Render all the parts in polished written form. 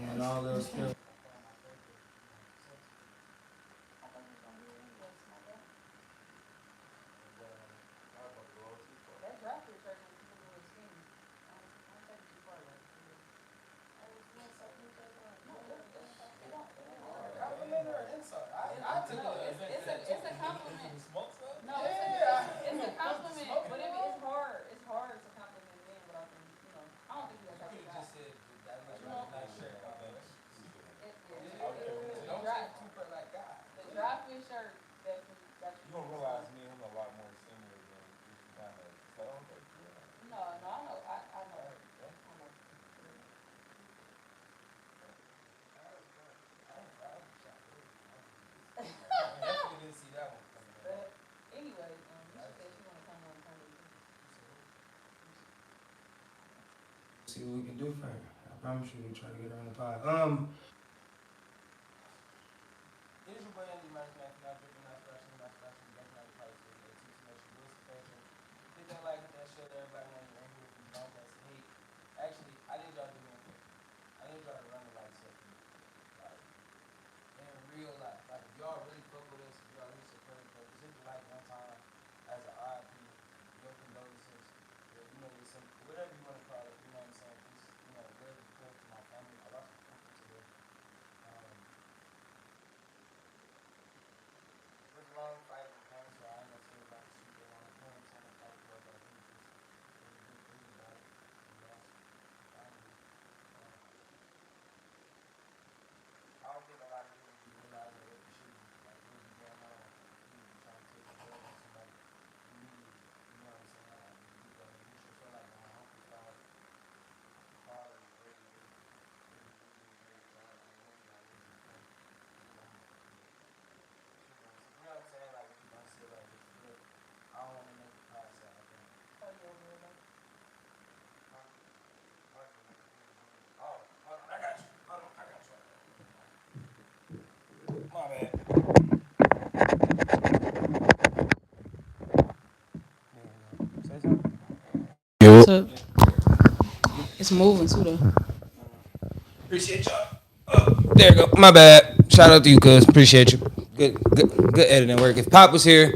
and all those skills. See what we can do for her. I promise you, we'll try to get her on the pod. Here's your boy Andy Mack, not dripping, not scratching, not scratching, that's not the price. Hit that like, hit that share, everybody know you're angry if you don't, that's hate. Actually, I need y'all to do me a favor. I need y'all to run the lights up for me. Like, in real life. Like, if y'all really fuck with us, if y'all really support us, just hit the like one time as an RIP, your condolences, you know, some, whatever you want to call it, you know what I'm saying? Just, you know, whatever you feel to my family. I lost my uncle today. It was a long fight with cancer. I ain't gonna say about the super long. You know what I'm saying? I talked about that. He was just really about it. He lost family. I don't think a lot of people realize what the shit is like really going on. You trying to take control of somebody. You need, you know what I'm saying? Like, you go, you should feel like my uncle's father is really, really, really, really trying to make that really good. You know what I'm saying? Like, if you don't feel like it's good, I don't want to make it past that, I think. Oh, hold on, I got you. Hold on, I got you. My bad. Say something. What's up? It's moving too though. Appreciate y'all. Oh, there you go. My bad. Shout out to you, cuz. Appreciate you. Good editing work. If Pop was here,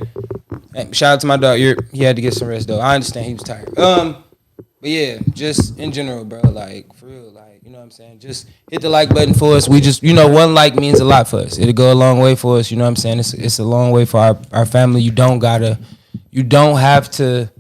hey, shout out to my dog. He had to get some rest though. I understand he was tired. But yeah, just in general, bro. Like for real, like you know what I'm saying. Just hit the like button for us. We just, you know, one like means a lot for us. It'll go a long way for us. You know what I'm saying. It's a long way for our family. You don't have to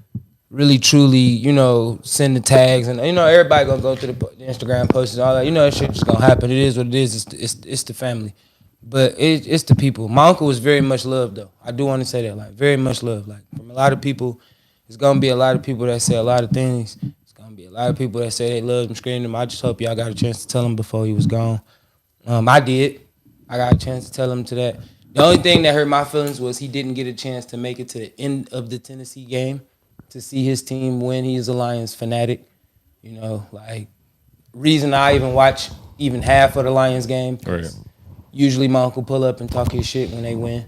really truly, you know, send the tags and you know everybody gonna go to the Instagram posts and all that. You know that shit just gonna happen. It is what it is. It's the family, but it's the people. My uncle was very much loved though. I do want to say that, like very much loved. Like from a lot of people, it's gonna be a lot of people that say a lot of things. It's gonna be a lot of people that say they loved him, screamed him. I just hope y'all got a chance to tell him before he was gone. I did. I got a chance to tell him to that. The only thing that hurt my feelings was he didn't get a chance to make it to the end of the Tennessee game to see his team win. He is a Lions fanatic. You know, like, reason I even watch even half of the Lions game. Right. Usually my uncle pull up and talk his shit when they win.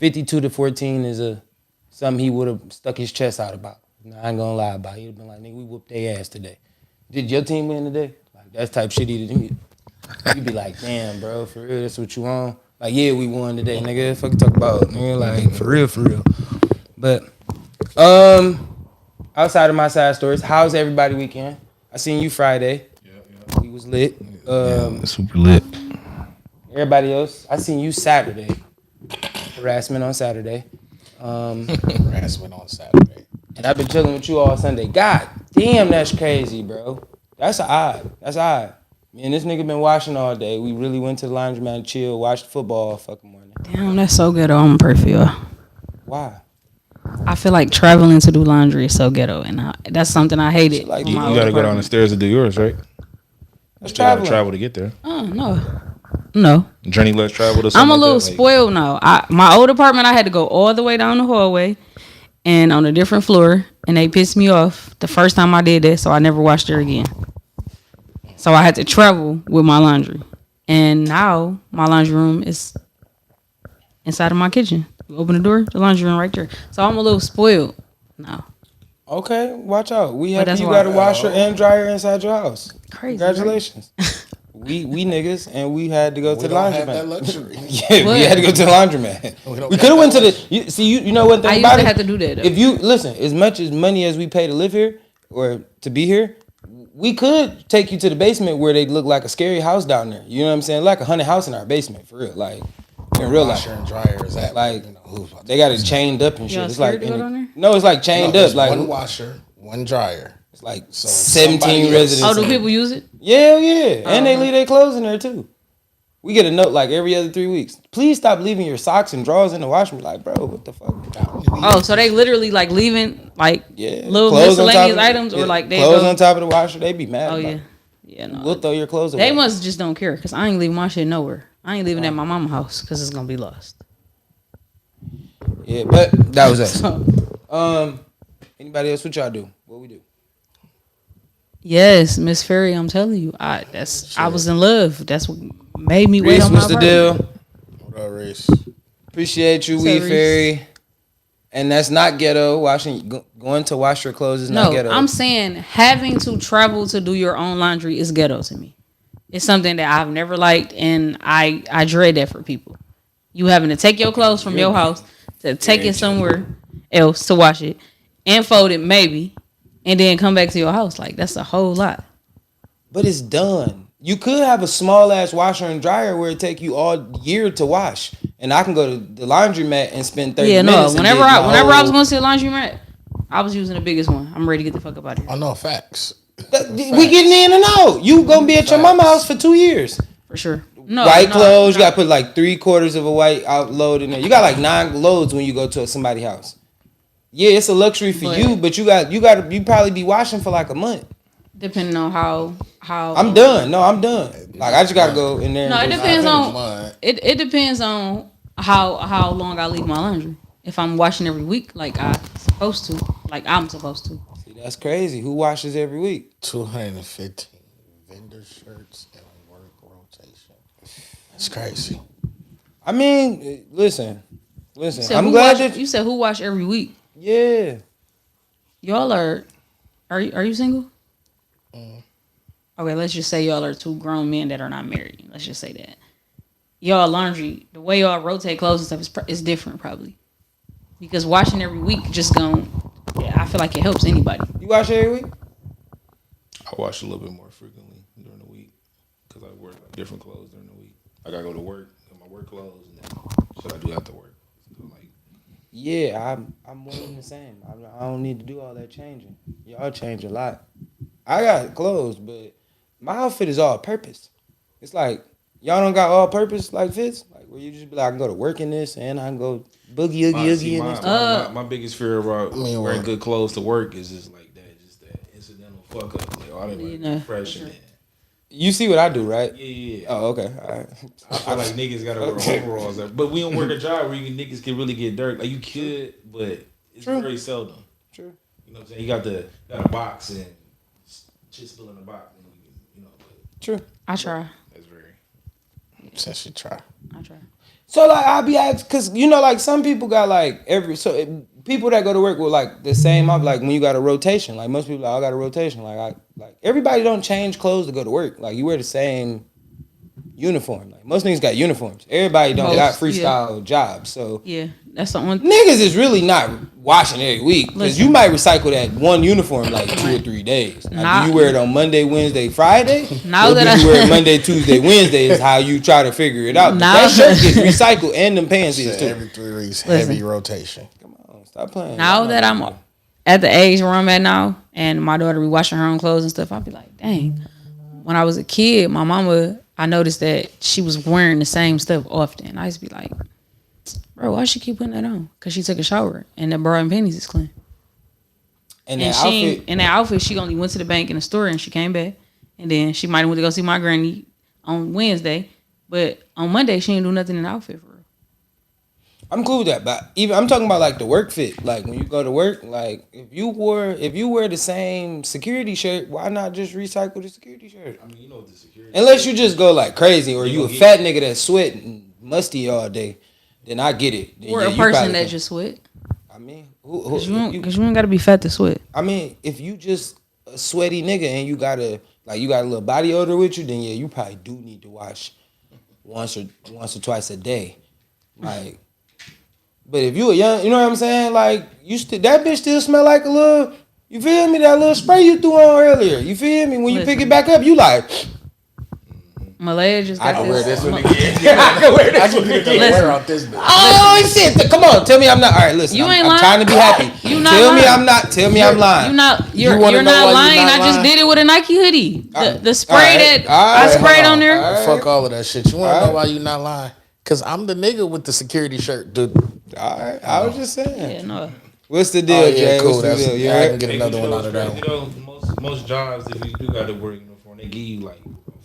52-14 is something he would have stuck his chest out about. You know, I ain't gonna lie about it. He'd have been like, nigga, we whooped their ass today. Did your team win today? Like, that's type shit you'd be like, damn, bro, for real, that's what you want? Like, yeah, we won today, nigga. Fuck you talk about, nigga. Like, for real. But, outside of my side stories, how's everybody weekend? I seen you Friday. Yeah. We was lit. Super lit. Everybody else, I seen you Saturday. Harassment on Saturday. Harassment on Saturday. And I've been chilling with you all Sunday. God damn, that's crazy, bro. That's odd. Me and this nigga been washing all day. We really went to the laundromat and chill, watched football all fucking morning. Damn, that's so ghetto. I'm perfect, y'all. Why? I feel like traveling to do laundry is so ghetto, and that's something I hated. Like, you gotta go down the stairs to do yours, right? That's traveling. Travel to get there. No. Journey less traveled or something. I'm a little like spoiled now. My old apartment, I had to go all the way down the hallway and on a different floor, and they pissed me off the first time I did that, so I never washed there again. So I had to travel with my laundry. And now my laundry room is inside of my kitchen. You open the door, the laundry room right there. So I'm a little spoiled now. Okay, watch out. We have you got a washer and dryer inside your house. Crazy. Congratulations. Right? We niggas, and we had to go to We the don't have that laundromat. luxury. Yeah, we had to go to the laundromat. don't We could have got went to that the. You know what thing I used about to it? have to do that, though. If you listen, as much as money as we pay to live here or to be here, we could take you to the basement where they look like a scary house down there. You know what I'm saying? Like a haunted house in our basement for real. Like in real life. Washer and dryer is that Like, you know, who's about to they got it chained up and shit. Y'all It's like scared to go down there? no, it's like chained there's up. Like one washer, one dryer. it's like So 17 somebody else- residents. Oh, do in people it. use it? Yeah, yeah, and they Uh-huh. leave their clothes in there too. We get a note like every other 3 weeks. Please stop leaving your socks and drawers in the washroom. Like, bro, what the fuck? Oh, so they literally like leaving like Yeah, little clothes on top miscellaneous of the- items, or yeah, like they clothes go. on top of the washer. They be mad. Oh about yeah, it. yeah. No, We'll throw your clothes away. they must just don't care because I ain't leaving my shit nowhere. I ain't leaving at my mama's house because it's gonna be lost. Yeah, but that was us. So, Anybody else? What y'all do? What we do? yes, Miss Ferry, I'm telling you, I was in love. That's what made me wait Reese, on my what's the apartment. deal? What up, Reese? Appreciate you, What's up, Wee Reese? Fairy. And that's not ghetto. Going to wash your clothes is not No, ghetto. I'm saying having to travel to do your own laundry is ghetto to me. It's something that I've never liked, and I dread that for people. You having to take your clothes from your house to take it somewhere else to wash it and fold it maybe, and then come back to your house. Like, that's a whole lot. But it's done. You could have a small ass washer and dryer where it take you all year to wash, and I can go to the laundromat and spend 30 Yeah, minutes. no. and Whenever get I my was whole- going to see a laundromat, I was using the biggest one. I'm ready to get the fuck up out of here. Oh no, facts. we getting in and out. You gonna be at your mama's house for 2 years. For sure. No, White no, clothes. no. You gotta put like 3/4 of a white out load in there. You got like 9 loads when you go to somebody's house. Yeah, it's a luxury for But- you, but you probably be washing for like a month. Depending on how I'm done. No, I'm done. Like I just gotta go in there. No, it and depends on Mine. it depends on how long I leave my laundry. If I'm washing every week, like I'm supposed to. See, that's crazy. Who washes every week? 215 vendor shirts and work rotation. That's crazy. I mean, listen. So I'm who glad wash, that you said who wash every week. yeah. Y'all are you single? Okay, let's just say y'all are 2 grown men that are not married. Let's just say that. Y'all laundry, the way y'all rotate clothes and stuff is different probably. Because washing every week I feel like it helps anybody. You wash every week? I wash a little bit more frequently during the week because I wear different clothes during the week. I gotta go to work in my work clothes, and then shit I do after work. So like, Yeah, I'm more than the same. I don't need to do all that changing. Y'all change a lot. I got clothes, but my outfit is all purpose. It's like y'all don't got all purpose like fits, like where you just be like I can go to work in this and I can go boogie oogie in this. my biggest fear about mean, wearing what? good clothes to work is just that incidental fuck up. Like, I didn't You wear know, fresh for and sure. You see what I do, right? yeah. Oh, okay. All right. I feel like niggas gotta wear overalls, but we don't work a job where niggas can really get dirt. Like you could, but it's True. very seldom. True. You know what I'm saying? You got a box and shit spill in the box. And you know, but True. I try. that's very. Since she try. So like I'll be asked because like some people got like people that go to work with like the same. I'm like when you got a rotation. Like most people, like, I got a rotation. Like everybody don't change clothes to go to work. Like you wear the same uniform. Like most niggas got uniforms. Everybody don't got freestyle jobs. So Yeah, that's the only. niggas is really not washing every week because you might recycle that one uniform like 2 or 3 days. Like, do you wear it on Monday, Wednesday, Friday? Now or that do you wear it Monday, Tuesday, Wednesday is how you try to figure it out. But Now- that shirt gets recycled and them pants is Said too. every 3 weeks, heavy rotation. Come on, stop playing. Now that I'm at the age where I'm at now, and my daughter be washing her own clothes and stuff, I'll be like, dang. When I was a kid, my mama, I noticed that she was wearing the same stuff often. I used to be like, bro, why she keep putting that on? Because she took a shower and the bra and panties is clean. and And that outfit, in that outfit, she only went to the bank in the store and she came back. And then she might have went to go see my granny on Wednesday. But on Monday, she didn't do nothing in the outfit for real. I'm cool with that. But even I'm talking about like the work fit. Like when you go to work, like if you wear the same security shirt, why not just recycle the security shirt? I mean, you know what the security. Unless you just go like crazy or you a gonna fat nigga that's sweating musty all day, then I get it. Then Or yeah, a you person probably that can- just sweat. I mean, Because you ain't got to be fat to sweat. I mean, if you just a sweaty nigga and you gotta like you got a little body odor with you, then yeah, you probably do need to wash once or twice a day. Like, but if you a young, you know what I'm saying? Like, that bitch still smell like a little. You feel me? That little spray you threw on earlier. You feel me? When you pick it back up, you like. Malaya just got I can wear this one again. I can wear this one again. Wear out this bitch. Oh shit! Come on, tell me I'm not. All right, listen. You ain't I'm lying. trying to be happy. You not tell me lying. I'm not. Tell me I'm lying. You're wanna know not why lying. you not I just lying? did it with a Nike hoodie. The spray Alright, I sprayed on there. alright. Fuck all of that shit. You want to know why you not lying? Because I'm the nigga with the security shirt, dude. All right, I was just saying. Yeah, no. What's the deal, Jay? Cool. What's the deal? You I heard? can get another one out of that You one. know, most jobs, if you do got to wear a uniform, they give you like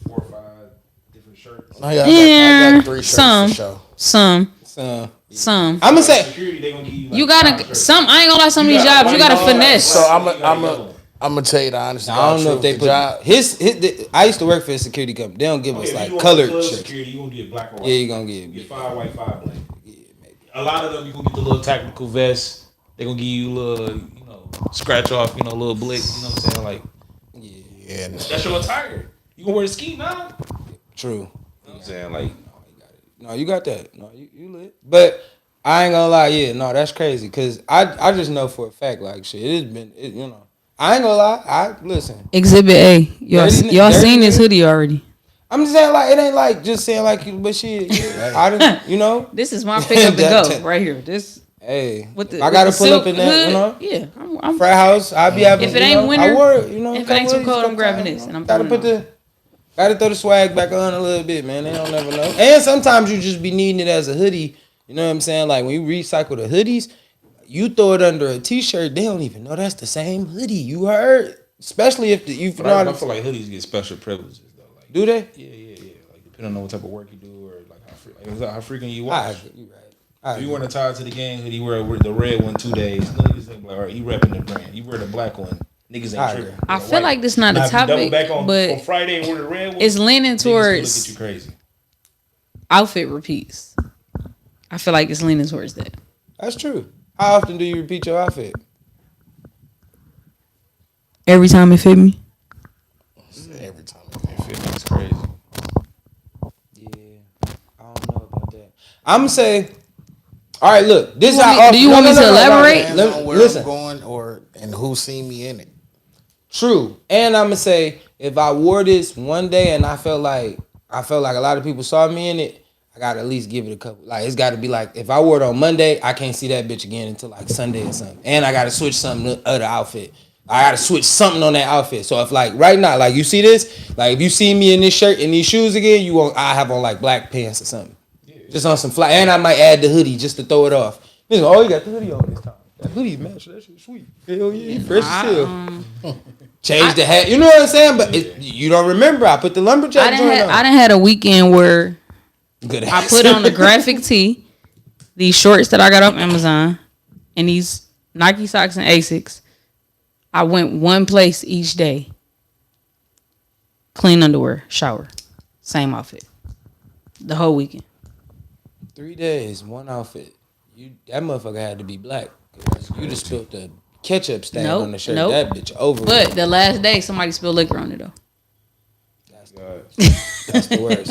4 or 5 different shirts. Oh, yeah, I got 3 shirts some. for sure. Some. I'm gonna say. Security, they gonna give you. Like You gotta 5 shirts. some. I ain't gonna lie. Some of these jobs you gotta finesse. So I'm gonna tell you the honest. I don't know if they put job. I used to work for a security company. They don't give us If like you want colored club shirts. security, you gonna get black or white. Yeah, you gonna get. Get 5 white, 5 black. A lot of them, you gonna get the little tactical vest. They gonna give you a little, scratch off, little blick. You know what I'm saying? Like, Yeah. that's your attire. You gonna wear the ski now? True. You know what I'm saying? Like, No, you got that. No, you lit. But I ain't gonna lie. Yeah, no, that's crazy. Cause I just know for a fact, like shit, it's been, I ain't gonna lie. Listen. Exhibit A. Y'all seen this nigga. hoodie already. I'm just saying like it ain't like just saying like, but shit, I didn't, This is my pickup to go right here. This. Hey, With the, I gotta with the pull up in silk that, hood, Yeah, I'm frat house. I be having. If it ain't winter, I wore it, if it ain't too cold, I'm grabbing this, and I'm gotta throwing gotta throw the swag back on a little bit, man. They don't never know. And sometimes you just be needing it as a hoodie. You know what I'm saying? Like when you recycle the hoodies, you throw it under a t-shirt. They don't even know that's the same hoodie. You heard? Especially if you but know. I feel like hoodies get special privileges though. Like, Do they? Yeah. Like depending on what type of work you do or like how frequent you I wash. agree. You right. If you wearing a tie to the game hoodie, wear the red one 2 days. Niggas think like, all right, you repping the brand. You wear the black one, niggas ain't tripping. I feel like this not a topic, back on but Friday and wear the red one. it's leaning Niggas still towards look at you crazy. outfit repeats. I feel like it's leaning towards that. That's true. How often do you repeat your outfit? Every time it fit me. Every time. It's crazy. Yeah, I don't know about that. I'm gonna say. All right, look. This is how often. Do you want me to elaborate? Depends on where Listen. I'm going and who seen me in it. True. And I'm gonna say if I wore this one day and I felt like a lot of people saw me in it, I gotta at least give it a couple. Like it's gotta be like if I wore it on Monday, I can't see that bitch again until like Sunday or something. And I gotta switch something to other outfit. I gotta switch something on that outfit. So if like right now, like you see this, like if you see me in this shirt and these shoes again, I have on like black pants or something. Just on some fly, and I might add the hoodie just to throw it off. Nigga, oh, you got the hoodie on this time. That hoodie match, that shit sweet. Hell yeah, he fresh as hell. Change the hat, you know what I'm saying? But you don't remember. I put the lumberjack joint on. I done had a weekend where Good I put on a graphic tee, these shorts that I got off Amazon, and these Nike socks and Asics. I went one place each day. Clean underwear, shower, same outfit, the whole weekend. 3 days, one outfit. That motherfucker had to be black. You just spilled the ketchup stain on the shirt. Nope. That bitch over. But the last day, somebody spilled liquor on it though. That's the worst.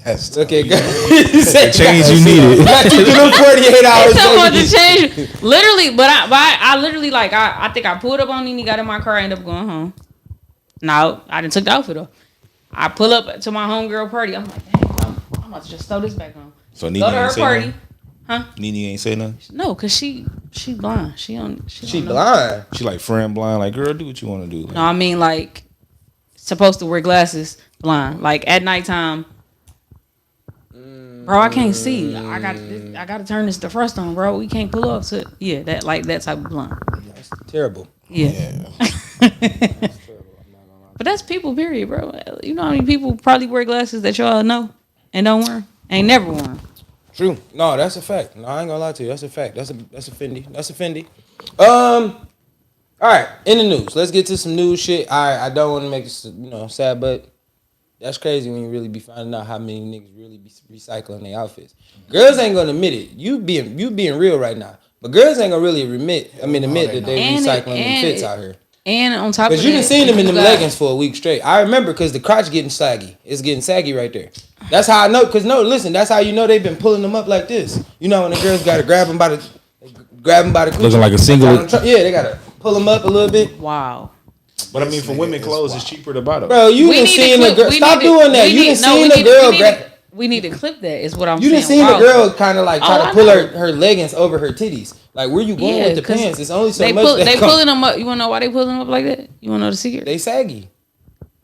That's Look at God. The change you needed. Got you through them 48 hours. Talking about baby. the change, literally. But I literally like I think I pulled up on Nene, got in my car, I ended up going home. No, I didn't took the outfit off. I pull up to my homegirl party. I'm like, dang, I'm about to just throw this back on. So Nene Go to her ain't say party. nothing? Huh? Nene ain't say nothing? No, cause she blind. She don't know. blind. She like friend blind, like, girl, do what you want to do. Like, No, I mean like supposed to wear glasses, blind. Like at nighttime. Bro, I can't see. I got to turn this defrost on, bro. We can't pull off. So yeah, that type of blind. That's terrible. Yeah. But that's people, period, bro. You know how many people probably wear glasses that y'all know and don't wear 'em? Ain't never worn 'em. True. No, that's a fact. No, I ain't gonna lie to you. That's a fact. That's a Fendi. That's a Fendi. All right. In the news, let's get to some news shit. I don't want to make it sad, but that's crazy when you really be finding out how many niggas really be recycling their outfits. Girls ain't gonna admit it. You being real right now, but girls ain't gonna really admit that they recycling them fits out here. And on top Because of you that, done seen them in them you got- leggings for a week straight. I remember because the crotch getting saggy. It's getting saggy right there. That's how I know. Because no, listen, that's how you know they've been pulling them up like this. You know when the girls got to grab them by the coochie. Looking like a singlet. Yeah, they got to pull them up a little bit. Wow. But I mean, for women clothes, it's cheaper to buy them. Bro, you done seen the girl. Stop doing that. You done seen the girl grab. We need to clip that. Is what I'm You saying. done seen the girl kind of like try to I pull know. her leggings over her titties. Like, where you going with the 'cause pants? It's only so they much They pulling them up. You wanna know why they pulling them up like that? You wanna know the secret? They saggy.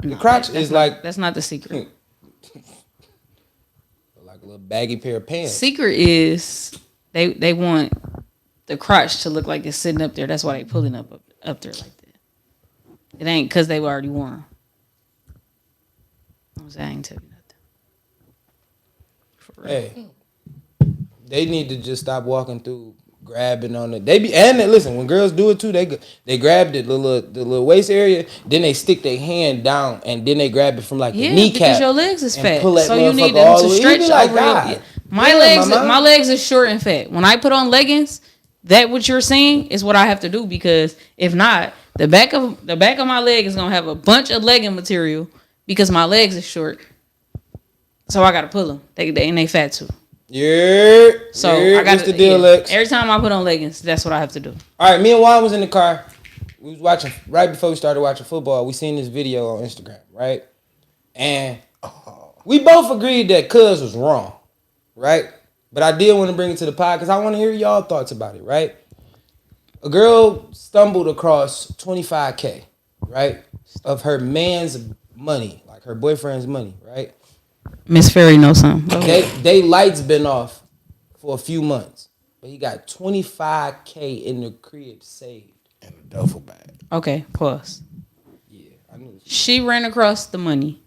The crotch is like That's not the secret. like a little baggy pair of pants. Secret is they want the crotch to look like it's sitting up there. That's why they pulling up there like that. It ain't because they already won. I ain't tell you nothing. Hey, they need to just stop walking through grabbing on it. They be and listen, when girls do it too, they grab the little waist area, then they stick their hand down and then they grab it from like the kneecap. Because your legs is fat, so you need motherfucker them all to the way. stretch You be like, over your. God, My damn, legs, mama. my legs is short and fat. When I put on leggings, that what you're seeing is what I have to do because if not, the back of my leg is gonna have a bunch of legging material because my legs is short. So I gotta pull them. They fat too. Yeah. So yeah, I got what's the deal, Lex? every time I put on leggings, that's what I have to do. All right, me and Juan was in the car. We was watching right before we started watching football. We seen this video on Instagram, right? And we both agreed that Cuz was wrong, right? But I did want to bring it to the pod because I want to hear y'all thoughts about it, right? A girl stumbled across $25K, right, of her man's money, like her boyfriend's money, right? Miss Ferry knows something. They lights been off for a few months, but he got $25K in the crib saved in a duffel bag. Okay, pause. Yeah, I knew. She ran across the money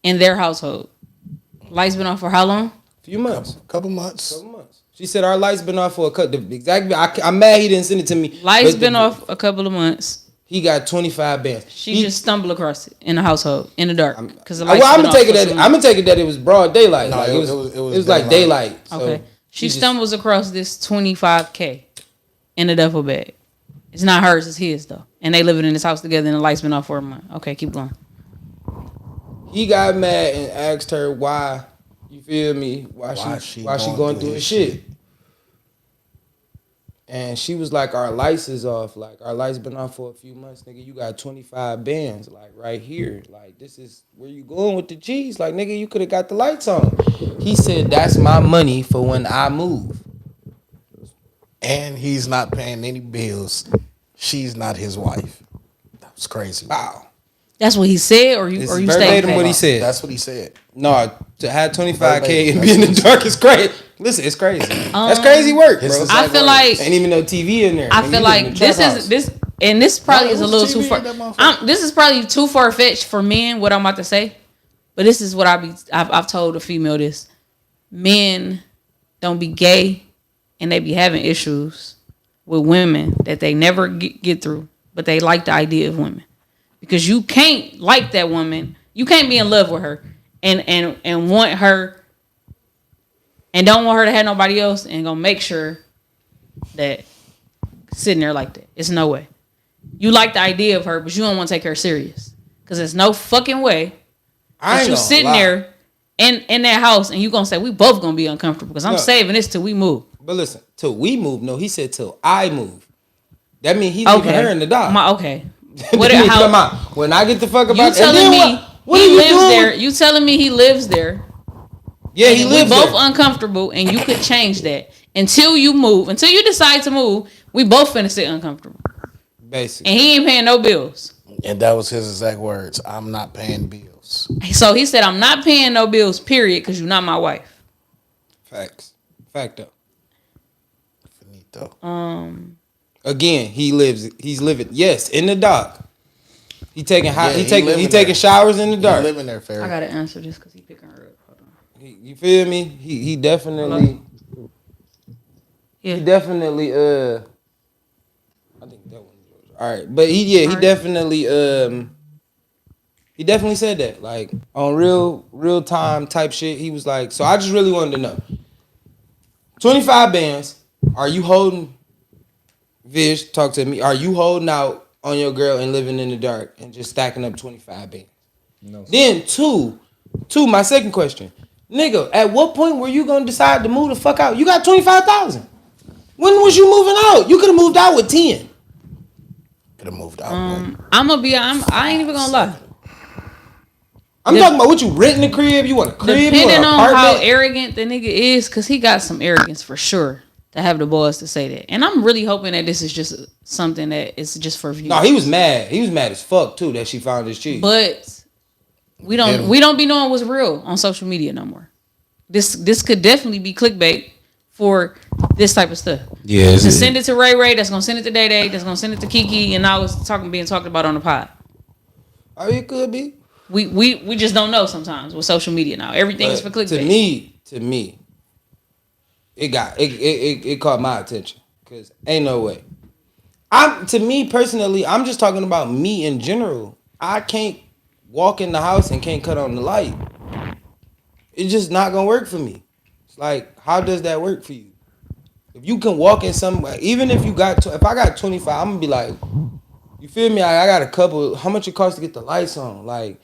in their household. Lights been off for how long? Few months. Couple months. She said our lights been off for a couple. I'm mad he didn't send it to me. Lights been off a couple of months. He got 25 bands. She just stumbled across it in the household in the dark because I'm gonna take it that it was broad daylight. No, like it was like daylight. So okay. She stumbles across this $25K in a duffel bag. It's not hers, it's his though. And they living in this house together and the lights been off for a month. Okay, keep going. He got mad and asked her why, you feel me, why she going through his shit. And she was like, our lights is off. Like, our lights been off for a few months, nigga. You got 25 bands, like, right here. Like, this is where you going with the G's. Like, nigga, you could have got the lights on. He said, that's my money for when I move. And he's not paying any bills. She's not his wife. That was crazy. Wow. That's what he said, or you verbatim what he said. That's what he said. No, to have 25K and be in the dark is crazy. Listen, it's crazy. That's crazy work, bro. I feel like ain't even no TV in there. I feel like this probably is a little too far. This is probably too far fetched for men. What I'm about to say, but this is what I've told a female this: men don't be gay, and they be having issues with women that they never get through, but they like the idea of women because you can't like that woman. You can't be in love with her and want her. And don't want her to have nobody else and gonna make sure that sitting there like that. It's no way. You like the idea of her, but you don't want to take her serious. Because there's no fucking way that you sitting there in that house and you gonna say, we both gonna be uncomfortable because I'm saving this till we move. But listen, till we move. No, he said till I move. That means he's leaving her in the dark. Come on. When I get the fuck about you telling me he lives there. You telling me he lives there. Yeah, he lives there. We both uncomfortable, and you could change that until you move. Until you decide to move, we both finna sit uncomfortable. Basically, and he ain't paying no bills. And that was his exact words. I'm not paying bills. So he said, "I'm not paying no bills, period, because you're not my wife." Facts, facto. Finito. Again, he's living. Yes, in the dark. He taking showers in the dark. Living there, fair. I gotta answer this because he picking her up. You feel me? He definitely. Yeah. He definitely. I think that one. All right, but he definitely. He definitely said that, like on real time type shit. He was like, so I just really wanted to know. 25 bands. Are you holding? Vish, talk to me. Are you holding out on your girl and living in the dark and just stacking up 25 bands. No, Then two, my second question. Nigga, at what point were you gonna decide to move the fuck out? You got 25,000. When was you moving out? You could have moved out with 10. Could have moved out. I ain't even gonna lie. I'm talking about what you renting a crib. You want a crib? You want Depending an on how apartment? arrogant the nigga is, cause he got some arrogance for sure to have the balls to say that. And I'm really hoping that this is just something that is just for views. No, he was mad. He was mad as fuck too that she found his cheat. But we don't be knowing what's real on social media no more. This could definitely be clickbait for this type of stuff. Yeah, to send it to Ray, that's gonna send it to Day Day, that's gonna send it to Kiki, and now it's being talked about on the pod. Oh, it could be. We just don't know sometimes with social media now. Everything is for clickbait. To me, it caught my attention because ain't no way. To me personally, I'm just talking about me in general. I can't walk in the house and can't cut on the light. It's just not gonna work for me. It's like, how does that work for you? If you can walk in somewhere, even if if I got 25, I'm gonna be like, you feel me? I got a couple. How much it costs to get the lights on? Like,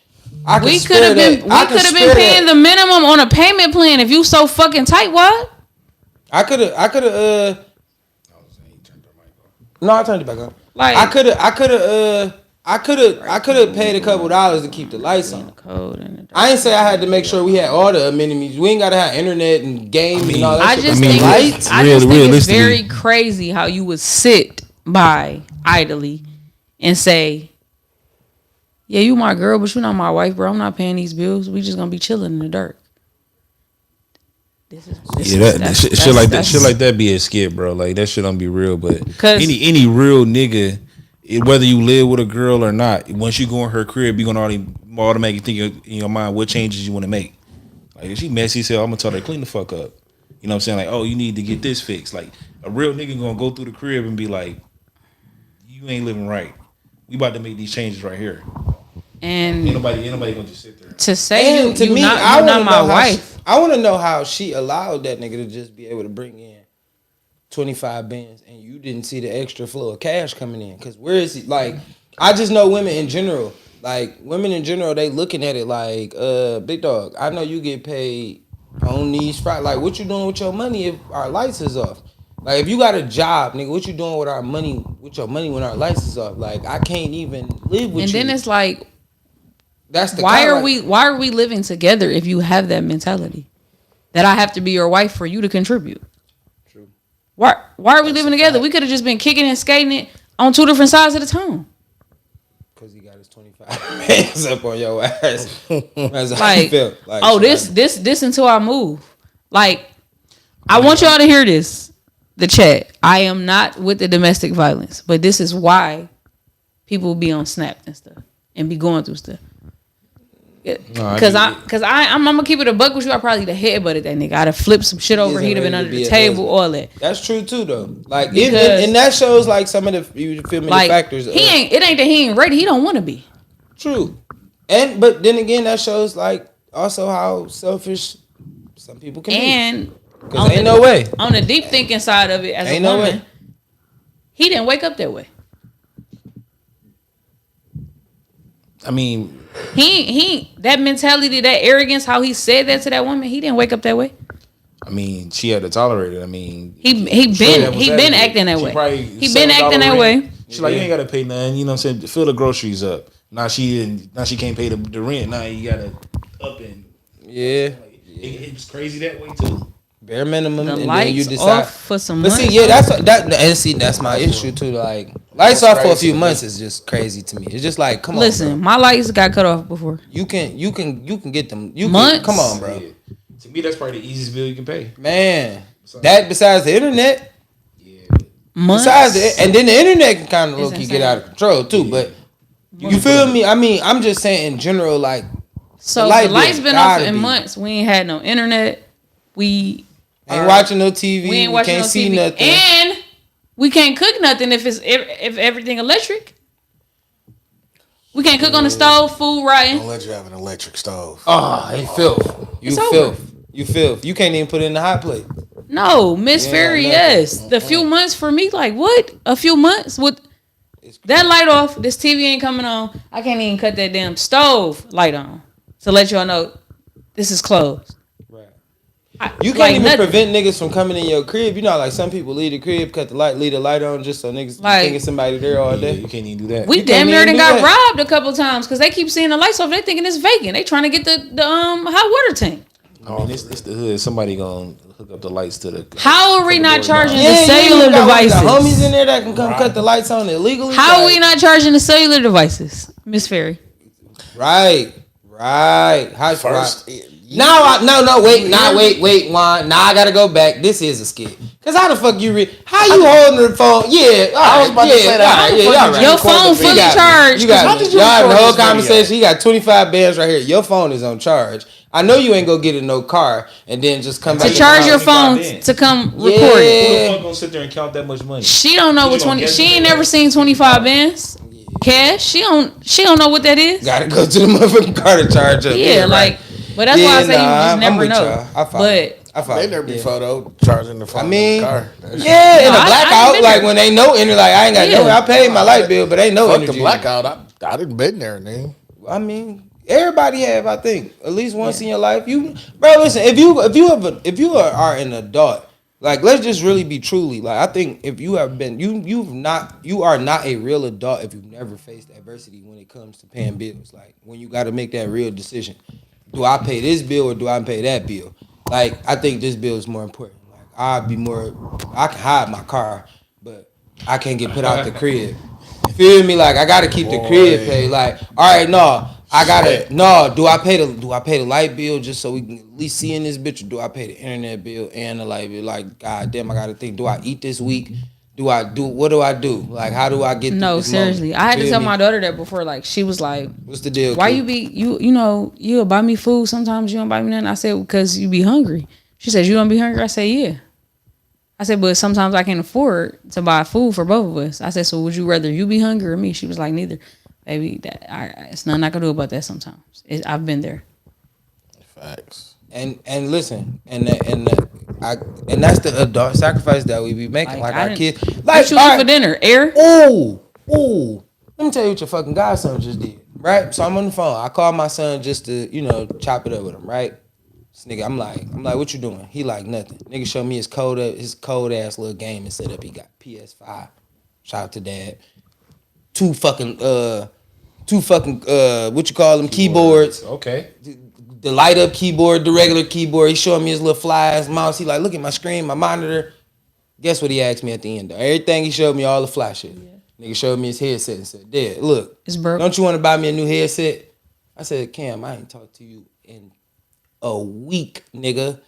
we could have been paying the minimum on a payment plan. If you so fucking tight, what? I could have. No, I turned it back on. Like, I could have paid a couple dollars to keep the lights on. I ain't say I had to make sure we had all the amenities. We ain't gotta have internet and gaming and all that. I just think it's very crazy how you would sit by idly and say, "Yeah, you my girl, but you not my wife, bro. I'm not paying these bills. We just gonna be chilling in the dark." Shit like that be a skit, bro. Like that shit don't be real. But any real nigga, whether you live with a girl or not, once you go in her crib, you gonna automatically think in your mind what changes you want to make. Like if she messy as hell, I'm gonna tell her clean the fuck up. You know what I'm saying? Like, oh, you need to get this fixed. Like a real nigga gonna go through the crib and be like, you ain't living right. We about to make these changes right here. And ain't nobody gonna just sit there. To say you're not my wife. I want to know how she allowed that nigga to just be able to bring in 25 bands and you didn't see the extra flow of cash coming in. Because where is he? Like, I just know women in general. Like, women in general, they looking at it like, Big Dog, I know you get paid on these Fridays. Like, what you doing with your money if our lights is off? Like, if you got a job, nigga, what you doing with your money when our lights is off? Like, I can't even live with you. And then it's like, that's why are we living together if you have that mentality that I have to be your wife for you to contribute? True. Why are we living together? We could have just been kicking and skating it on two different sides of the town. Because he got his 25 hands up on your ass. That's how like, you feel. Like, oh, this until I move. Like, I want y'all to hear this. The chat. I am not with the domestic violence, but this is why people be on Snap and stuff and be going through stuff. Because I'm gonna keep it a buck with you. I probably the headbutted that nigga. I'd have flipped some shit over. He'd have been under the table, all that. That's true too, though. Like, and that shows like some of the you feel me, like, the factors. It ain't that he ain't ready. He don't want to be. True, but then again, that shows like also how selfish some people can be. And because ain't no way on the deep thinking side of it, as a woman, he didn't wake up that way. I mean, he that mentality, that arrogance, how he said that to that woman, he didn't wake up that way. I mean, she had to tolerate it. I mean, he been acting that way. He been acting that way. She's like, you ain't gotta pay nothing. You know what I'm saying? Fill the groceries up. Now she can't pay the rent. Now you gotta up and it was crazy that way too. Bare minimum, the and lights then you decide off for some months. But see, that's my issue too. Like, lights off for a few months is just crazy to me. It's just like, come on. Listen, my lights got cut off before. You can get them. Come on, bro. Yeah. To me, that's probably the easiest bill you can pay. Man, that besides the internet. Yeah. Months. And then the internet can kind of low key get out of control too. Yeah. But you feel me? I mean, I'm just saying in general, like. So the lights been off in months. We ain't had no internet. We ain't watching no TV. We ain't watching no see TV. nothing. And we can't cook nothing if everything electric. We can't cook on the stove, food rotting. Don't let you have an electric stove. Oh, hey, filth. You filth. You can't even put it in the hot plate. No, Miss Fairy, yes. The few months for me, like what? A few months with That light off. This TV ain't coming on. I can't even cut that damn stove light on to let y'all know this is closed. Right. You can't even nothing. prevent niggas from coming in your crib. You know, like some people leave the crib, leave the light on just so niggas thinking somebody there all day. You can't even do that. We damn near done got robbed a couple times because they keep seeing the lights off. They thinking it's vacant. They trying to get the hot water tank. I mean, it's the hood. Somebody gonna hook up the lights to the. How are we not charging the cellular devices? The homies in there that can come cut the lights on illegally. How are we not charging the cellular devices, Miss Ferry? Right. First. Wait, Juan. Now I gotta go back. This is a skit. Cause how the fuck how you holding the phone? Yeah, I was about to say that. Your phone fully charged. Y'all having the whole conversation. You got 25 bands right here. Your phone is on charge. I know you ain't gonna get in no car and then just come back to charge your phone to come record it. Who the fuck gonna sit there and count that much money? She don't know what 20. She ain't never seen 25 bands. Cash. She don't know what that is. Gotta go to the motherfucking car to charge up. Yeah, like. But that's why I say you just never know. I been there before though, charging the phone in the car. In a blackout, like when they know energy, like I ain't got no. I paid my light bill, but ain't no energy. The blackout, I didn't been there, nigga. I mean, everybody have, I think, at least once in your life. Listen, if you are an adult, like let's just really be truly, like I think if you have been, you are not a real adult if you've never faced adversity when it comes to paying bills. Like when you got to make that real decision. Do I pay this bill or do I pay that bill? Like, I think this bill is more important. Like, I can hide my car, but I can't get put out the crib. Feel me? Like, I gotta keep the crib paid. Like, all right, do I pay the light bill just so we can at least see in this bitch, or do I pay the internet bill and the light bill? Like, goddamn, I gotta think, do I eat this week? What do I do? Like, how do I get No, seriously. I had to tell my daughter that before. Like, she was like, what's the deal? Why you'll buy me food, sometimes you don't buy me nothing. I said, because you be hungry. She said, you don't be hungry? I said, yeah. I said, but sometimes I can't afford to buy food for both of us. I said, so would you rather you be hungry or me? She was like, neither. Baby, it's nothing I can do about that sometimes. I've been there. Facts. And listen, and that's the adult sacrifice that we be making, like our kids. Like, what you eat for dinner? Air? Ooh. Let me tell you what your fucking godson just did, right? So I'm on the phone. I called my son just to, chop it up with him, right? This nigga, I'm like, what you doing? He like nothing. Nigga showed me his cold ass little game and set up. He got PS5. Shout out to dad. Two fucking what you call them, keyboards. Okay. The light up keyboard, the regular keyboard. He showed me his little fly ass mouse. He like, look at my screen, my monitor. Guess what he asked me at the end though? Everything he showed me, all the fly shit. Yeah. Nigga showed me his headset and said, Dad, look, don't you want to buy me a new headset? I said, Cam, I ain't talked to you in a week, nigga.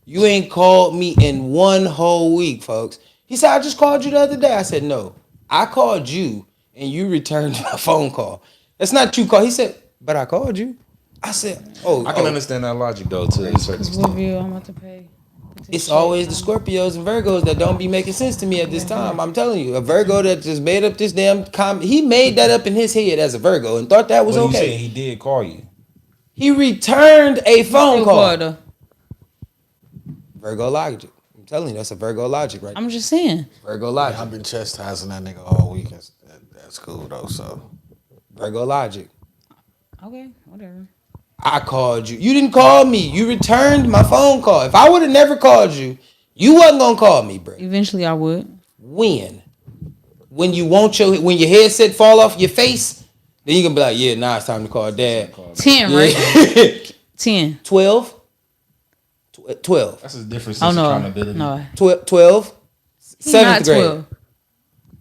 You ain't called me in one whole week, folks. He said, I just called you the other day. I said, no, I called you and you returned my phone call. That's not you call. He said, but I called you. I said, I can understand that logic though to a certain extent. What bill I'm about to pay? It's always the Scorpios and Virgos that don't be making sense to me at this time. I'm telling you, a Virgo that just made up this damn he made that up in his head as a Virgo and thought that was okay. You saying he did call you? He returned a phone call. Virgo logic. I'm telling you, that's a Virgo logic right there. I'm just saying. Virgo logic. I've been chastising that nigga all week. That's cool though. So Virgo logic. Okay, whatever. I called you. You didn't call me. You returned my phone call. If I would have never called you, you wasn't gonna call me, bro. Eventually, I would. When your headset fall off your face, then you gonna be like, yeah, now it's time to call dad. 10, right? 10. 12. 12. That's a different sense of accountability. No. 12. 7th grade. 12.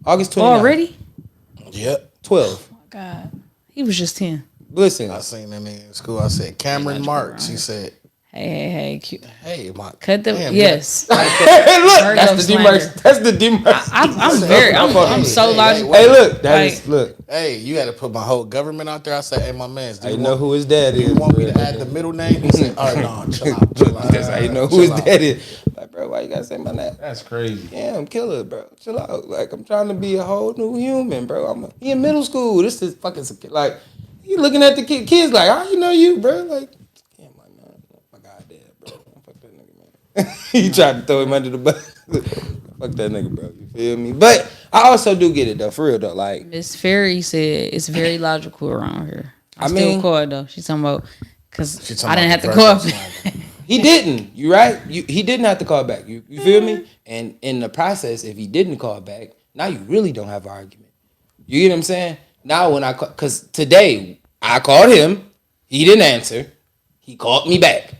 August 29th. Already? Yep. 12. Oh my God. He was just 10. Listen. I seen that nigga in school. I said, Cameron Marks. He said, hey, cute. Hey, my. Cut the. Damn, yes. Hey, look. That's the Dmarks. That's the Dmarks. I'm so logical. Hey, look. Look. Hey, you had to put my whole government out there. I said, hey, my man. I know who his dad is. You want me to add the middle name? He said, all right, no, chill out. I know who his dad is. Like, bro, why you gotta say my name? That's crazy. Yeah, I'm killer, bro. Chill out. Like, I'm trying to be a whole new human, bro. He in middle school. This is fucking like, he looking at the kids like, how you know you, bro? Like, yeah, my goddad, bro. Fuck that nigga, man. He tried to throw him under the bus. Fuck that nigga, bro. You feel me? But I also do get it though, for real though. Like Miss Ferry said, it's very logical around here. I mean, still call it though. She's talking about because I didn't have to the call. he didn't. You right? He didn't have to call back. You feel me? And in the process, if he didn't call back, now you really don't have an argument. You get what I'm saying? Now when because today I called him, he didn't answer. He called me back.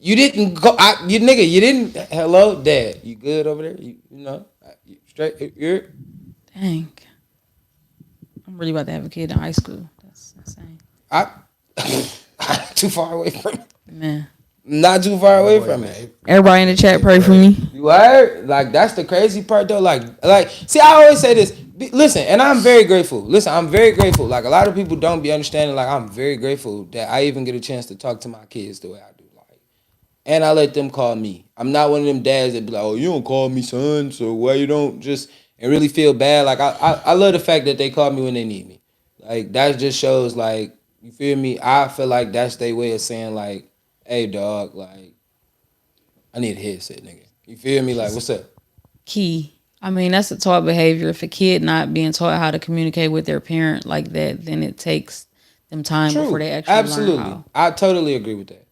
You didn't go. You nigga. You didn't. Hello, Dad. You good over there? You know, you straight. You're. Dang. I'm really about to have a kid in high school. That's insane. I'm too far away from it. Man. Not too far away from it. Everybody in the chat pray for me. You heard? Like that's the crazy part though. Like see, I always say this. Listen, and I'm very grateful. Listen, I'm very grateful. Like a lot of people don't be understanding. Like I'm very grateful that I even get a chance to talk to my kids the way I do. Like, and I let them call me. I'm not one of them dads that be like, oh, you don't call me son, so why you don't just and really feel bad. Like I love the fact that they call me when they need me. Like that just shows like you feel me. I feel like that's their way of saying like, hey dog, like I need a headset, nigga. You feel me? Like what's up? Key. I mean, that's a taught behavior. If a kid not being taught how to communicate with their parent like that, then it takes them time before they actually learn how. I totally agree with that.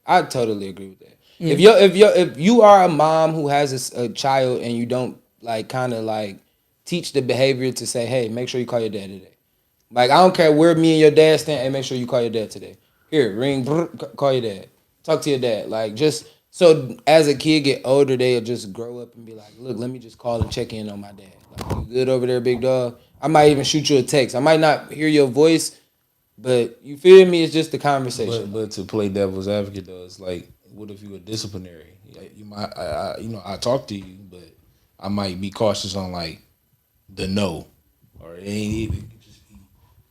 Yeah. If you are a mom who has a child and you don't like kind of like teach the behavior to say, hey, make sure you call your dad today. Like I don't care where me and your dad stand. Hey, make sure you call your dad today. Here, ring, call your dad. Talk to your dad. Like just. So as a kid get older, they'll just grow up and be like, look, let me just call and check in on my dad. Like, you good over there, big dog? I might even shoot you a text. I might not hear your voice, but you feel me? It's just the conversation. But to play devil's advocate though, it's like, what if you a disciplinary? You might, I talk to you, but I might be cautious on like the no, or it ain't even just be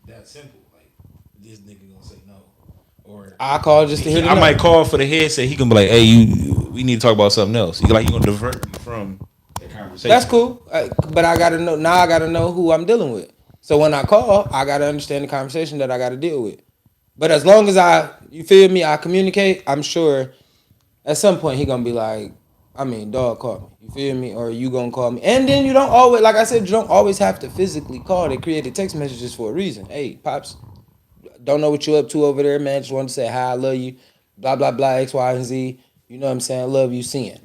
that simple. Like this nigga gonna say no. Or I call just to hear the I might call for the headset. He gonna be like, "Hey, we need to talk about something else." He gonna divert me from the conversation. That's cool, but I gotta know now. I gotta know who I'm dealing with. So when I call, I gotta understand the conversation that I gotta deal with. But as long as you feel me, I communicate. I'm sure at some point he gonna be like, dog, call me. You feel me? Or you gonna call me? And then you don't always, like I said, you don't always have to physically call. They created text messages for a reason. Hey, pops. Don't know what you up to over there, man. Just wanted to say hi, I love you, blah, blah, blah, X, Y, and Z. You know what I'm saying? Love you, seeing.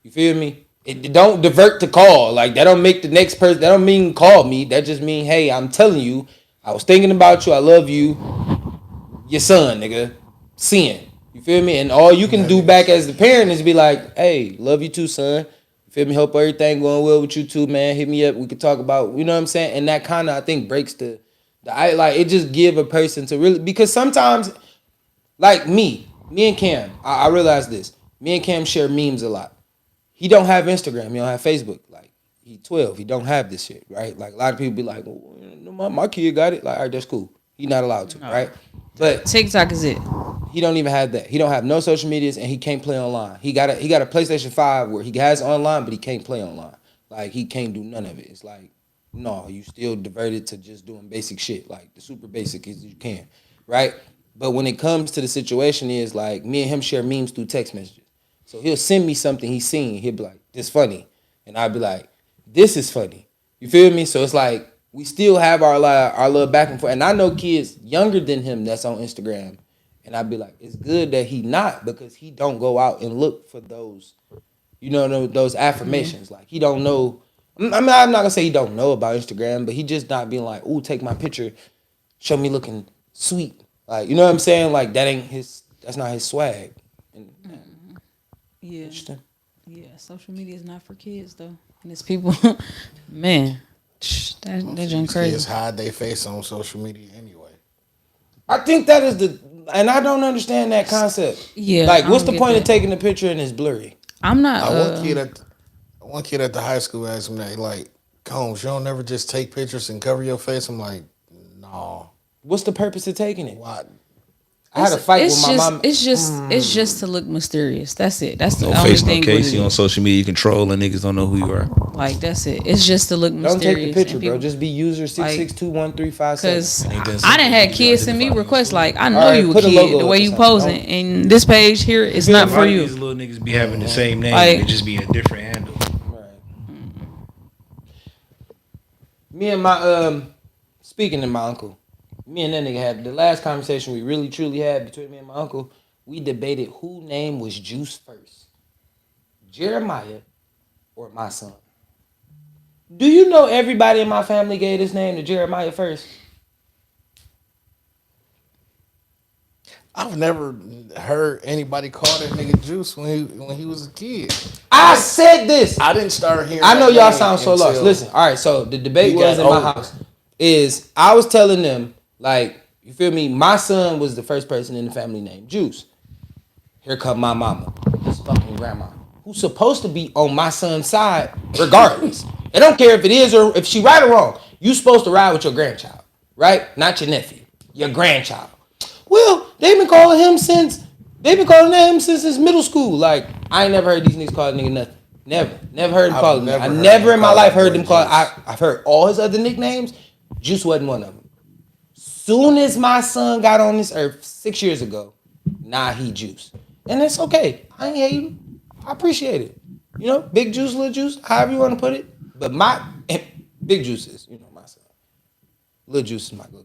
You feel me? It don't divert to call. Like, that don't make the next person, that don't mean call me. That just mean, hey, I'm telling you, I was thinking about you, I love you, your son, nigga. Seeing. You feel me? And all you can do back as the parent is be like, hey, love you too, son. You feel me? Hope everything going well with you too, man. Hit me up. We could talk about, you know what I'm saying? And that kind of, I think, breaks it just give a person to really, because sometimes, like me and Cam, I realize this. Me and Cam share memes a lot. He don't have Instagram. He don't have Facebook. Like, he 12. He don't have this shit, right? Like, a lot of people be like, well, my kid got it. Like, all right, that's cool. He not allowed to, right? But TikTok is it. He don't even have that. He don't have no social medias, and he can't play online. He got a PlayStation 5 where he has online, but he can't play online. Like, he can't do none of it. It's like, no, you still diverted to just doing basic shit, like the super basic as you can, right? But when it comes to the situation is like me and him share memes through text messages. So he'll send me something he's seen. He'll be like, this funny. And I'll be like, this is funny. You feel me? So it's like we still have our little back and forth. And I know kids younger than him that's on Instagram. And I'd be like, it's good that he not, because he don't go out and look for those, those affirmations. Like he don't know. I'm not gonna say he don't know about Instagram, but he just not being like, ooh, take my picture, show me looking sweet. Like, you know what I'm saying? Like that's not his swag. And, yeah. Interesting. Yeah, social media is not for kids though. And it's people, man, that junk crazy. Kids hide their face on social media anyway. I think that is and I don't understand that concept. Yeah. Like, what's the point of taking the picture and it's blurry? I'm not. One kid at the high school asked me that, like, Combs, you don't never just take pictures and cover your face? I'm like, no. What's the purpose of taking it? Why? I had a fight with my mom. It's just to look mysterious. That's it. That's the no only face, thing. No case. You on social media, you control and niggas don't know who you are. Like, that's it. It's just to look mysterious. Don't take the picture, bro. Just be user 6621357. Because I didn't have kids send me requests like, I know you a kid the way you posing, and this page here is not for you. These little niggas be having the same name, it just be a different handle. Me and my speaking to my uncle, me and that nigga had the last conversation we really truly had between me and my uncle. We debated who name was Juice first, Jeremiah or my son. Do you know everybody in my family gave this name to Jeremiah first? I've never heard anybody call that nigga Juice when he was a kid. I said this. I didn't start hearing. I know y'all sound so lost. Listen, all right. So the debate was in my house. Is I was telling them like, you feel me? My son was the first person in the family named Juice. Here come my mama, his fucking grandma, who's supposed to be on my son's side regardless. I don't care if it is or if she right or wrong. You supposed to ride with your grandchild, right? Not your nephew, your grandchild. Well, they've been calling him since his middle school. Like, I ain't never heard these niggas call a nigga nothing. Never heard him call him. I never in my life heard them call. I've heard all his other nicknames. Juice wasn't one of them. Soon as my son got on this earth 6 years ago, he Juice. And it's okay. I ain't hating. I appreciate it. You know, big juice, little juice, however you want to put it. But my big juice is, my son. Little juice is my little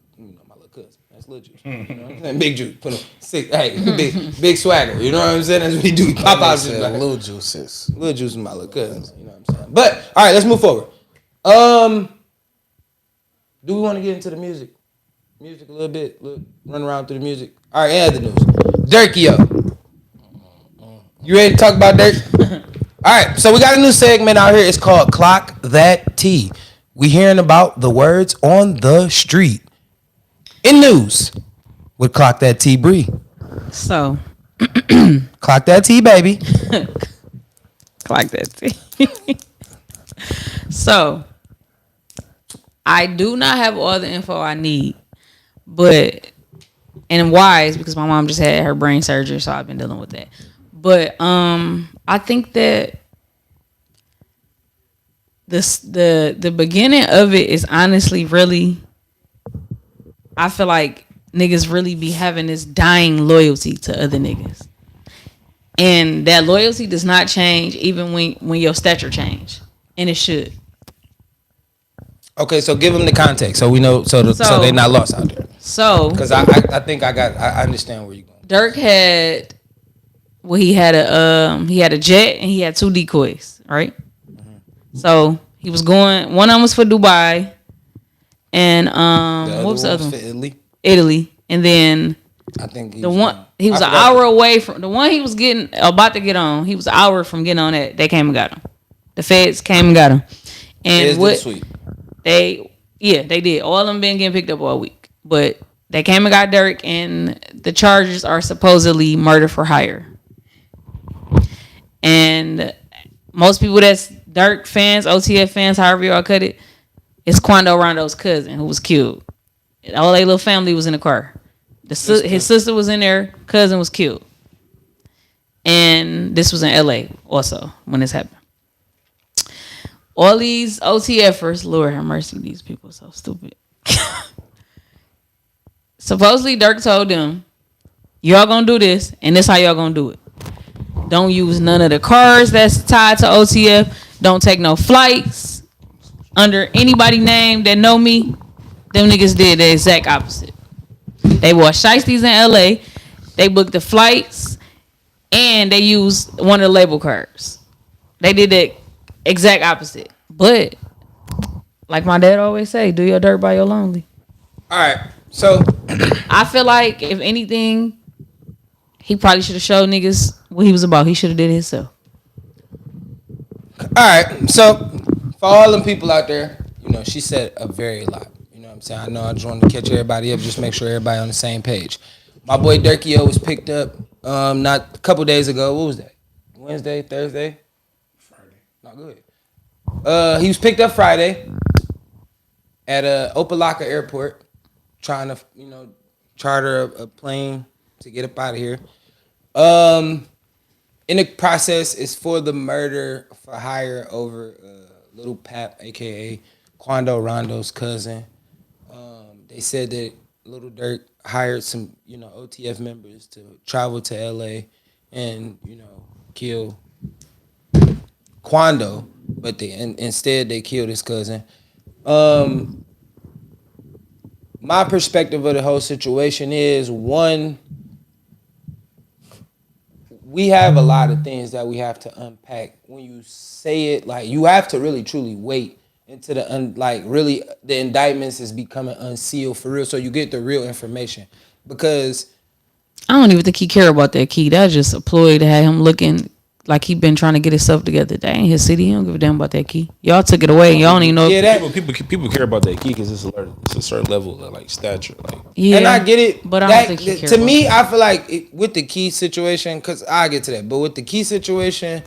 cousin. That's little juice. You know what I'm saying? Big juice. Put him sick. Hey, big swagger. You know what I'm saying? That's what we do. Pop out. Little juices. Little juice is my little cousin. You know what I'm saying? But all right, let's move forward. Do we want to get into the music? Music a little bit. Run around through the music. All right, and the news. Dirkio. You ready to talk about Dirk? All right, so we got a new segment out here. It's called Clock That T. We hearing about the words on the street. In news with Clock That T, Bree. So. Clock that T, baby. Clock that T. So. I do not have all the info I need, and why is because my mom just had her brain surgery, so I've been dealing with that. But I think that the beginning of it is honestly really, I feel like niggas really be having this dying loyalty to other niggas. And that loyalty does not change even when your stature change. And it should. Okay, so give them the context so we know, so they're not lost out there. So, because I think I understand where you're going. Dirk had, he had a jet and he had 2 decoys, right? Mm-hmm. So he was going. One of them was for Dubai, and what was the other one? For Italy, and then I think he was an hour away from the one he was about to get on. He was an hour from getting on that. They came and got him. The feds came and got him. And what? Sweet. They did. All of them been getting picked up all week. But they came and got Dirk, and the charges are supposedly murder for hire. And most people that's Dirk fans, OTF fans, however y'all cut it, it's Quando Rondo's cousin who was killed. All their little family was in the car. His sister was in there, cousin was killed. And this was in LA also when this happened. All these OTFers, Lord have mercy, these people are so stupid. Supposedly Dirk told them, y'all gonna do this, and this how y'all gonna do it. Don't use none of the cars that's tied to OTF. Don't take no flights under anybody name that know me. Them niggas did the exact opposite. They wore shiesties in LA. They booked the flights, and they used one of the label cards. They did the exact opposite. But like my dad always say, do your dirt by your lonely. All right, so I feel like if anything, he probably should have showed niggas what he was about. He should have did it himself. All right, so for all them people out there, she said a very lot. You know what I'm saying? I know I just wanted to catch everybody up, just make sure everybody on the same page. My boy Dirkio was picked up not a couple days ago. What was that? Wednesday, Thursday? Friday. Not good. He was picked up Friday at Opa-locka Airport, trying to, charter a plane to get up out of here. In the process, it's for the murder for hire over Little Pap, a.k.a. Quando Rondo's cousin. They said that Little Dirk hired some, OTF members to travel to L.A. and, kill Quando, but instead they killed his cousin. My perspective of the whole situation is one. We have a lot of things that we have to unpack. When you say it, like you have to really truly wait until really the indictments is becoming unsealed for real, so you get the real information. Because I don't even think he care about that key. That's just a ploy to have him looking like he been trying to get himself together. That ain't his city. He don't give a damn about that key. Y'all took it away. Y'all don't even know. Yeah, people care about that key because it's a certain level of like stature. Like, yeah, and I get it, but I don't think he to me, that. I feel like with the key situation, because I get to that, but with the key situation,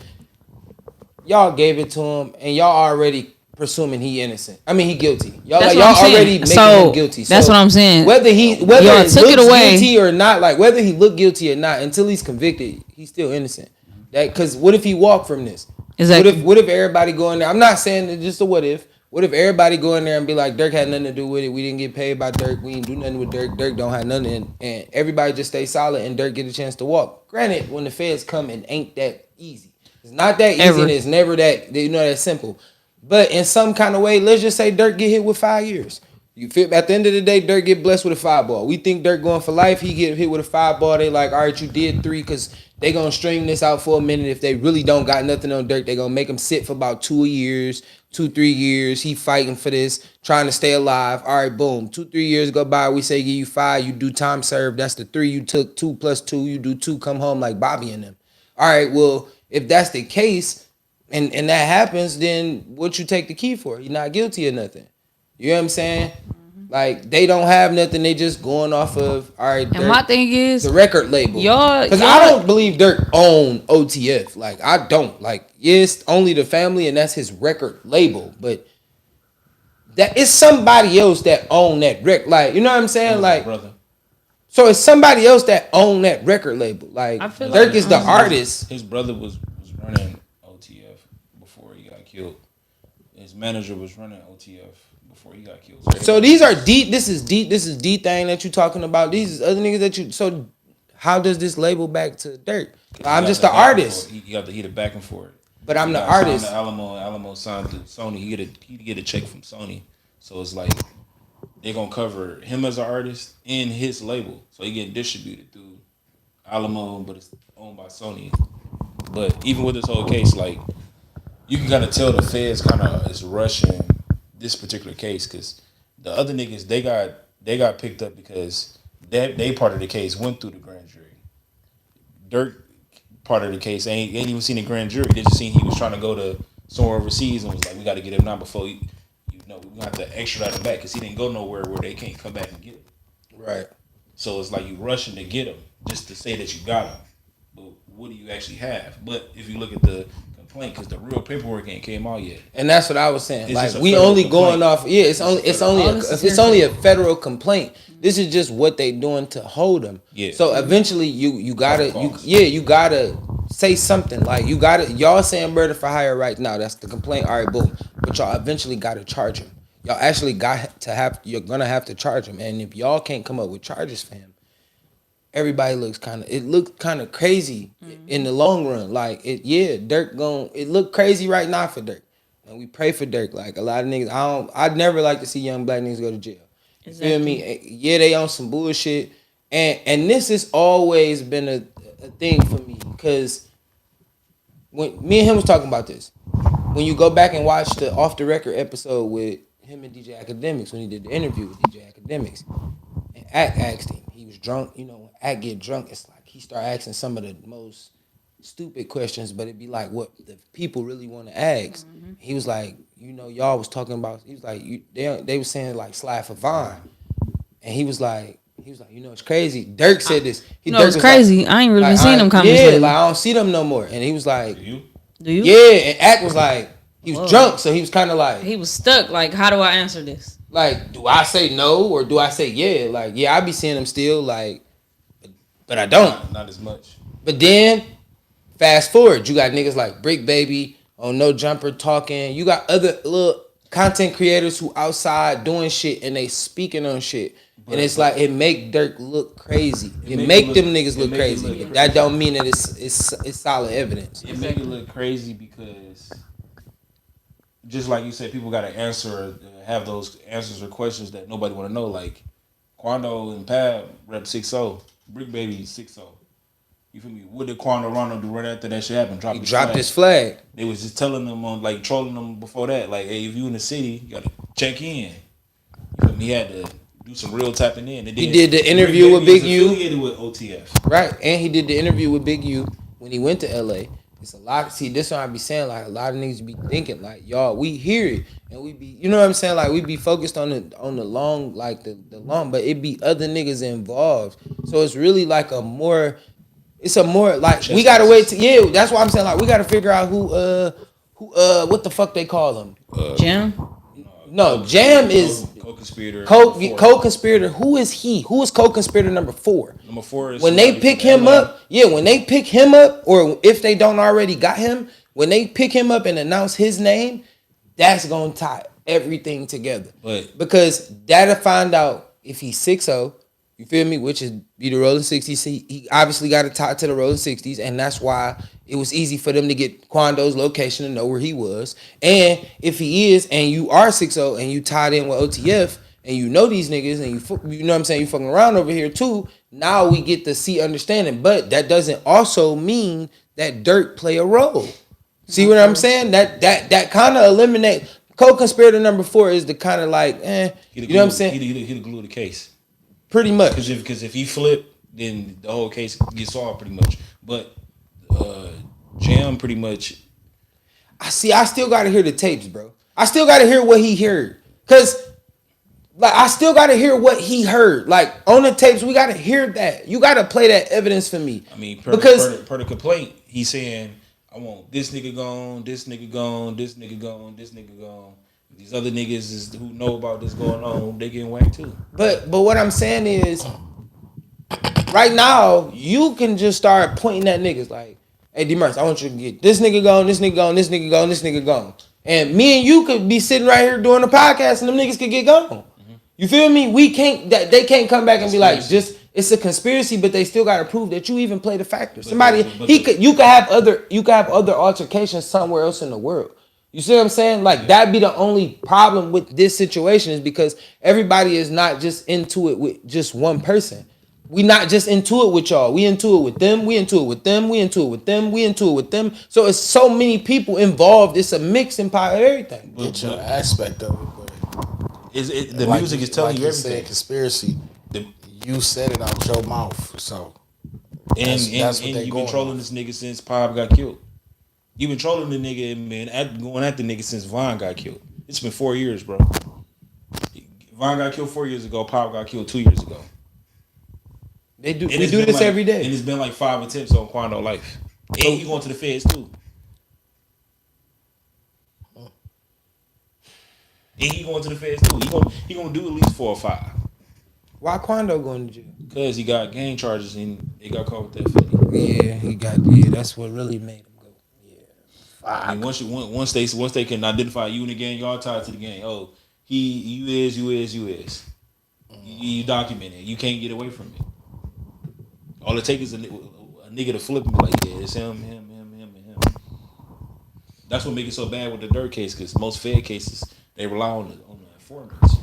y'all gave it to him, and y'all already presuming he innocent. I mean, he guilty. Y'all already making him guilty. So that's what I'm saying. Whether he took it away guilty or not, like whether he looked guilty or not, until he's convicted, he's still innocent. That because what if he walked from this? Exactly. What if everybody go in there? I'm not saying it's just a what if. What if everybody go in there and be like, Dirk had nothing to do with it. We didn't get paid by Dirk. We didn't do nothing with Dirk. Dirk don't have nothing. And everybody just stay solid and Dirk get a chance to walk. Granted, when the feds come, it ain't that easy. It's not that easy and it's never that simple. But in some kind of way, let's just say Dirk get hit with 5 years. You feel? At the end of the day, Dirk get blessed with a 5-ball. We think Dirk going for life. He get hit with a 5-ball. They like, all right, you did 3 because they gonna string this out for a minute. If they really don't got nothing on Dirk, they gonna make him sit for about 2 years, 2-3 years. He fighting for this, trying to stay alive. All right, boom. 2-3 years go by. We say give you 5. You do time served. That's the 3 you took. 2 + 2. You do 2. Come home like Bobby and them. All right. Well, if that's the case, and that happens, then what you take the key for? You're not guilty or nothing. You know what I'm saying? Like, they don't have nothing. They just going off of, all right, Dirk, and my thing is the record label. Because I don't believe Dirk own OTF. Like, I don't. Like, yes, only the family, and that's his record label. But that it's somebody else that own that record. Like, you know what I'm saying? Like, brother. So it's somebody else that own that record label. Like, Dirk is the artist. His brother was running OTF before he got killed. His manager was running OTF before he got killed. So these are deep. This is deep thing that you talking about. These is other niggas that you. So how does this label back to Dirk? I'm just the artist. He got the backing for it. But I'm the artist. Signed to Alamo signed to Sony. He get a check from Sony. So it's like they're gonna cover him as an artist and his label. So he getting distributed through Alamo, but it's owned by Sony. But even with this whole case, like, you can kind of tell the feds kind of is rushing this particular case because the other niggas they got picked up because they part of the case went through the grand jury. Dirk part of the case ain't even seen the grand jury. They just seen he was trying to go to somewhere overseas and was like, we got to get him now before we have to extradite him back because he didn't go nowhere where they can't come back and get him. Right. So it's like you rushing to get him just to say that you got him. But what do you actually have? But if you look at the complaint, because the real paperwork ain't came out yet, and that's what I was saying. Like, we only going off. Yeah, it's only a federal complaint. This is just what they doing to hold them. Yeah. So eventually, you gotta say something. Like, y'all saying murder for hire right now. That's the complaint. All right, boom. But y'all eventually gotta charge him. Y'all actually you're gonna have to charge him. And if y'all can't come up with charges for him, everybody looks kind of crazy in the long run. Like, Dirk it look crazy right now for Dirk. And we pray for Dirk. Like, a lot of niggas, I'd never like to see young black niggas go to jail. You feel me? Yeah, they on some bullshit. And this has always been a thing for me. Because when me and him was talking about this, when you go back and watch the Off the Record episode with him and DJ Academics, when he did the interview with DJ Academics, and Ack asked him, he was drunk. You know, when Ack get drunk, it's like he start asking some of the most stupid questions, but it'd be like what the people really want to ask. Mm-hmm. He was like, y'all was talking about, he was like, they was saying like slide for Vine. And he was like, it's crazy. Dirk said this. It's crazy. Like, I ain't really been seeing them comments. Yeah, like, I don't see them no more. And he was like, Do you? Yeah, and Ack was like, he was drunk, so he was kind of like, he was stuck. Like, how do I answer this? Like, do I say no or do I say yeah? Like, yeah, I be seeing them still, like, but I don't. Not as much. But then, fast forward, you got niggas like Brick Baby on No Jumper talking. You got other little content creators who outside doing shit and they speaking on shit. But, and it's like, it make Dirk look crazy. It make them niggas look crazy. That don't mean that it's solid evidence. It make it look crazy because just like you said, people got to answer, have those answers or questions that nobody want to know. Like Quando and Pab rep 6-0, Brick Baby 6-0. You feel me? What did Quando Rondo do right after that shit happened? He dropped his flag. They was just telling them on, like, trolling them before that. Like, hey, if you in the city, you gotta check in. You feel me? He had to do some real tapping in. And he did the interview with Big U. Affiliated with OTF. Right, and he did the interview with Big U when he went to LA. It's a lot. See, this is what I be saying. Like, a lot of niggas be thinking, like, y'all, we hear it, and we be, you know what I'm saying? Like, we be focused on the long, like the long, but it be other niggas involved. So it's really like a more like we gotta wait to that's why I'm saying, like, we gotta figure out who what the fuck they call him. Jam? No, Jam is co-conspirator. Co-conspirator. Who is he? Who is co-conspirator number 4? Number 4 is when they pick him up. Yeah, when they pick him up, or if they don't already got him, when they pick him up and announce his name, that's gonna tie everything together. But because that'll find out if he's 6-0. You feel me? Which is be the Rolling 60s. He obviously got to tie to the Rolling 60s, and that's why it was easy for them to get Quando's location and know where he was. And if he is, and you are 6-0, and you tied in with OTF, and you know these niggas, and you know what I'm saying, you fucking around over here too, now we get to see understanding. But that doesn't also mean that dirt play a role. See what I'm saying? That kind of eliminate co-conspirator number 4 is the kind of like, you know what I'm saying? He the glue of the case. Pretty much. Because if he flip, then the whole case gets solved pretty much. But Jam pretty much. I still got to hear the tapes, bro. I still got to hear what he heard. Because, like, I still got to hear what he heard. Like, on the tapes, we got to hear that. You got to play that evidence for me. I mean, per the complaint, he's saying, I want this nigga gone, this nigga gone, this nigga gone, this nigga gone. These other niggas who know about this going on, they getting whacked too. But what I'm saying is, right now, you can just start pointing at niggas like, hey, Dmarks, I want you to get this nigga gone, this nigga gone, this nigga gone, this nigga gone. And me and you could be sitting right here doing a podcast and them niggas could get gone. Mm-hmm. You feel me? We can't, they can't come back and be like, it's a conspiracy, but they still got to prove that you even played a factor. You could have other altercations somewhere else in the world. You see what I'm saying? Like, that'd be the only problem with this situation is because everybody is not just into it with just one person. We not just into it with y'all. We into it with them. We into it with them. We into it with them. We into it with them. So it's so many people involved. It's a mixing pot of everything. It's an aspect of it, but the like music is telling you everything. Said conspiracy. You said it out your mouth. So and you've been trolling this nigga since Pop got killed. You've been trolling the nigga and going at the nigga since Von got killed. It's been 4 years, bro. Von got killed 4 years ago. Pop got killed 2 years ago. We do this every day. And it's been like 5 attempts on Quando life. And he going to the feds too. And he going to the feds too. He gonna do at least 4 or 5. Why Quando going to jail? Because he got gang charges and they got caught with that 50. Yeah, that's what really made him. I mean, once they can identify you in the gang, y'all tied to the gang. Oh, you is. You document it. You can't get away from it. All it takes is a nigga to flip and be like, yeah, it's him, and him. That's what make it so bad with the Dirt case, because most Fed cases they rely on the informants.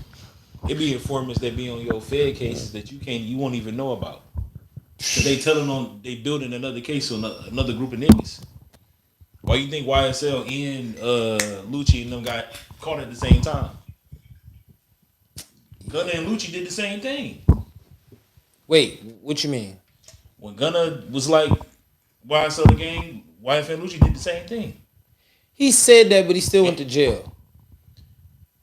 It be informants that be on your Fed cases that you won't even know about. Cause they building another case on another group of niggas. Why you think YSL and Lucci and them got caught at the same time? Gunna and Lucci did the same thing. Wait, what you mean? When Gunna was like YSL the gang, YF and Lucci did the same thing. He said that, but he still went to jail.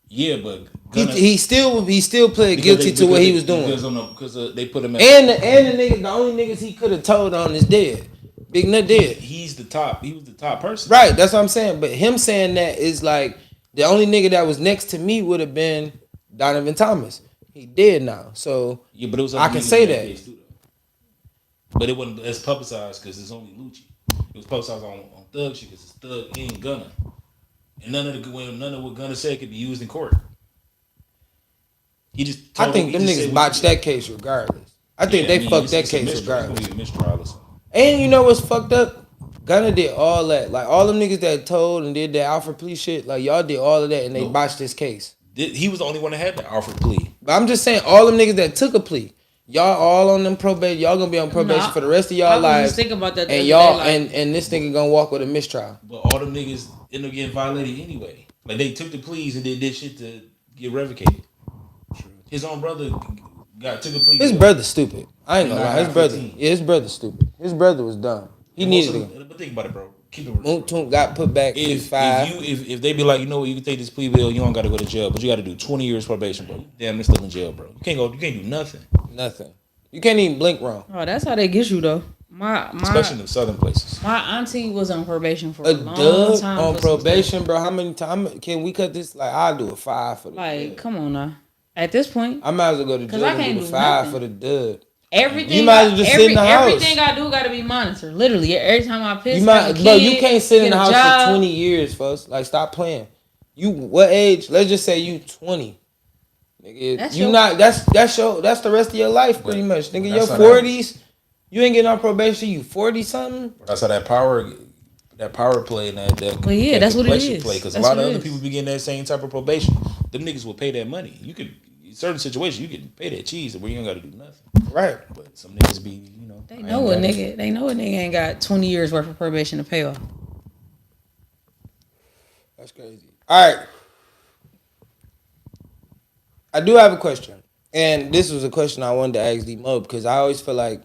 Yeah, but Gunna, he still pled guilty to what he was doing. Because they put him at the only niggas he could have told on is dead. Big Nut dead. He was the top person. Right, that's what I'm saying. But him saying that is like the only nigga that was next to me would have been Donovan Thomas. He dead now, so yeah, but it was I can say that. But it wasn't as publicized because it's only Lucci. It was publicized on Thug shit because it's Thug and Gunna, and none of what Gunna said could be used in court. I think them niggas botched that case regardless. I think they fucked that case regardless. It's gonna be a mistrial or something. And you know what's fucked up? Gunna did all that. Like, all them niggas that told and did that Alfred plea shit, like, y'all did all of that and they botched this case. He was the only one that had the Alfred plea. But I'm just saying, all them niggas that took a plea, y'all all on them probation. Y'all gonna be on probation for the rest of y'all lives. Think about that. And y'all, and this nigga gonna walk with a mistrial. But all them niggas end up getting violated anyway. Like, they took the pleas and they did shit to get revocated. His own brother took a plea. His brother's stupid. I ain't gonna lie. His brother's stupid. His brother was dumb. He needed to. But think about it, bro. Keep it real. Moontoon got put back in 5. If they be like, you know what, you can take this plea bill, you don't got to go to jail, but you got to do 20 years probation, bro. Damn, you're still in jail, bro. You can't do nothing. Nothing. You can't even blink wrong. Oh, that's how they get you though. Especially in the southern places. My auntie was on probation for a long time. On probation, bro. How many times can we cut this? Like, I'll do a 5 for the dub. Come on now. At this point, I might as well go to jail and do a 5 for the dub. Everything you might as well just sit in the house. Everything I do got to be monitored. Literally, every time I piss, you can't sit in the house for 20 years, folks. Like, stop playing. You what age? Let's just say you 20. Nigga, that's the rest of your life, pretty much. Nigga, your 40s, you ain't getting on probation. You 40 something. That's how that power play and that that's what it is. Because a lot of other people be getting that same type of probation. Them niggas will pay that money. You could. Certain situations you can pay that cheese where you ain't got to do nothing. Right. But some niggas be, you know. They know a nigga ain't got 20 years worth of probation to pay off. That's crazy. All right. I do have a question. And this was a question I wanted to ask D-Mo because I always feel like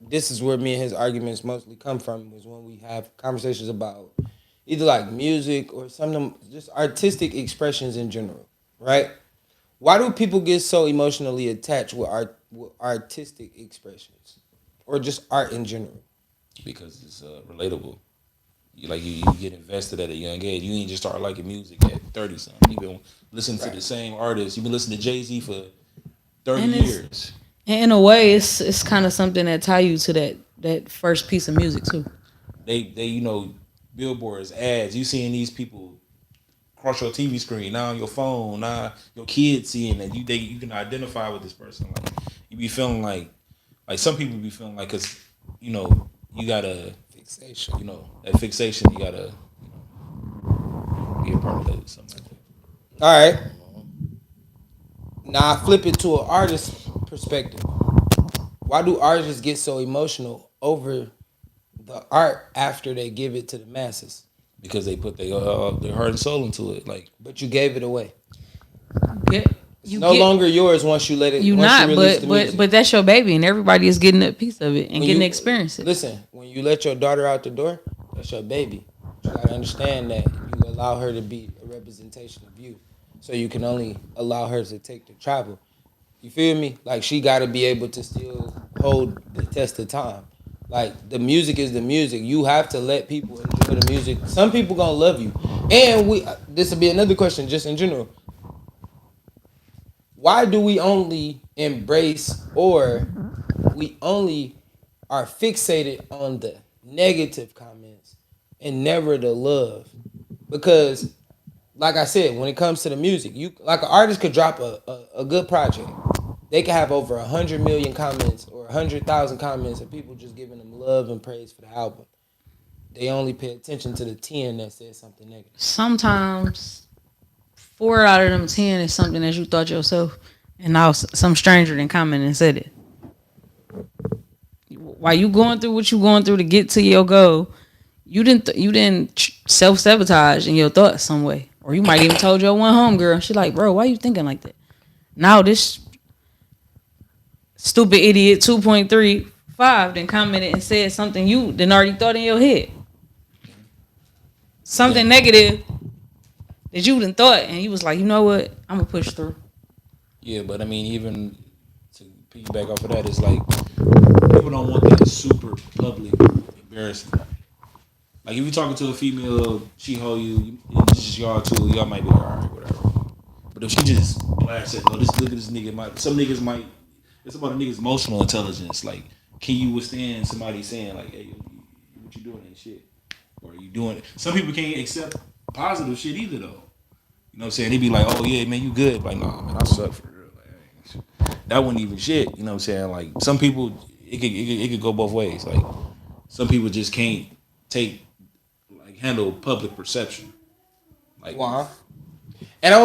this is where me and his arguments mostly come from, was when we have conversations about either like music or something, just artistic expressions in general, right? Why do people get so emotionally attached with artistic expressions, or just art in general? Because it's relatable. You get invested at a young age. You ain't just start liking music at 30 something. You've been listening to the same artist. You've been listening to Jay-Z for 30 years. And in a way, it's kind of something that tie you to that first piece of music too. They billboards, ads. You seeing these people across your TV screen, now on your phone, now your kids seeing that you can identify with this person. Like, you be feeling like some people be feeling like, cause you got a fixation. That fixation, you gotta be a part of that, something like that. All right. Now I flip it to an artist's perspective. Why do artists get so emotional over the art after they give it to the masses? Because they put their heart and soul into it, like. But you gave it away. It's no longer yours once you let it. But that's your baby, and everybody is getting a piece of it and getting to experience it. Listen, when you let your daughter out the door, that's your baby. You gotta understand that you allow her to be a representation of you, so you can only allow her to take the travel. You feel me? Like, she gotta be able to still hold the test of time. Like, the music is the music. You have to let people enjoy the music. Some people gonna love you. And this will be another question just in general. Why do we only embrace, or we only are fixated on the negative comments and never the love? Because, like I said, when it comes to the music, like an artist could drop a good project. They could have over 100 million comments or 100,000 comments of people just giving them love and praise for the album. They only pay attention to the 10 that said something negative. Sometimes 4 out of them 10 is something that you thought yourself, and now some stranger then commented and said it. While you going through what you going through to get to your goal, you didn't self-sabotage in your thoughts some way. Or you might even told your one homegirl, she like, bro, why you thinking like that? Now this stupid idiot 2.35 then commented and said something you then already thought in your head. Something negative that you done thought, and you was like, you know what, I'm gonna push through. Yeah, but I mean, even to piggyback off of that, it's like people don't want that super public embarrassment. Like, if you're talking to a female, she hold you, it's just y'all two, y'all might be like, all right, whatever. But if she just blasts it, look at this nigga, some niggas might. It's about a nigga's emotional intelligence. Like, can you withstand somebody saying, like, hey, what you doing ain't shit? Or are you doing it? Some people can't accept positive shit either, though. You know what I'm saying? They be like, oh, yeah, man, you good. Like, nah, man, I suck for real. Like, that wasn't even shit. You know what I'm saying? Like, some people, it could go both ways. Like, some people just can't handle public perception. Like Juan. And I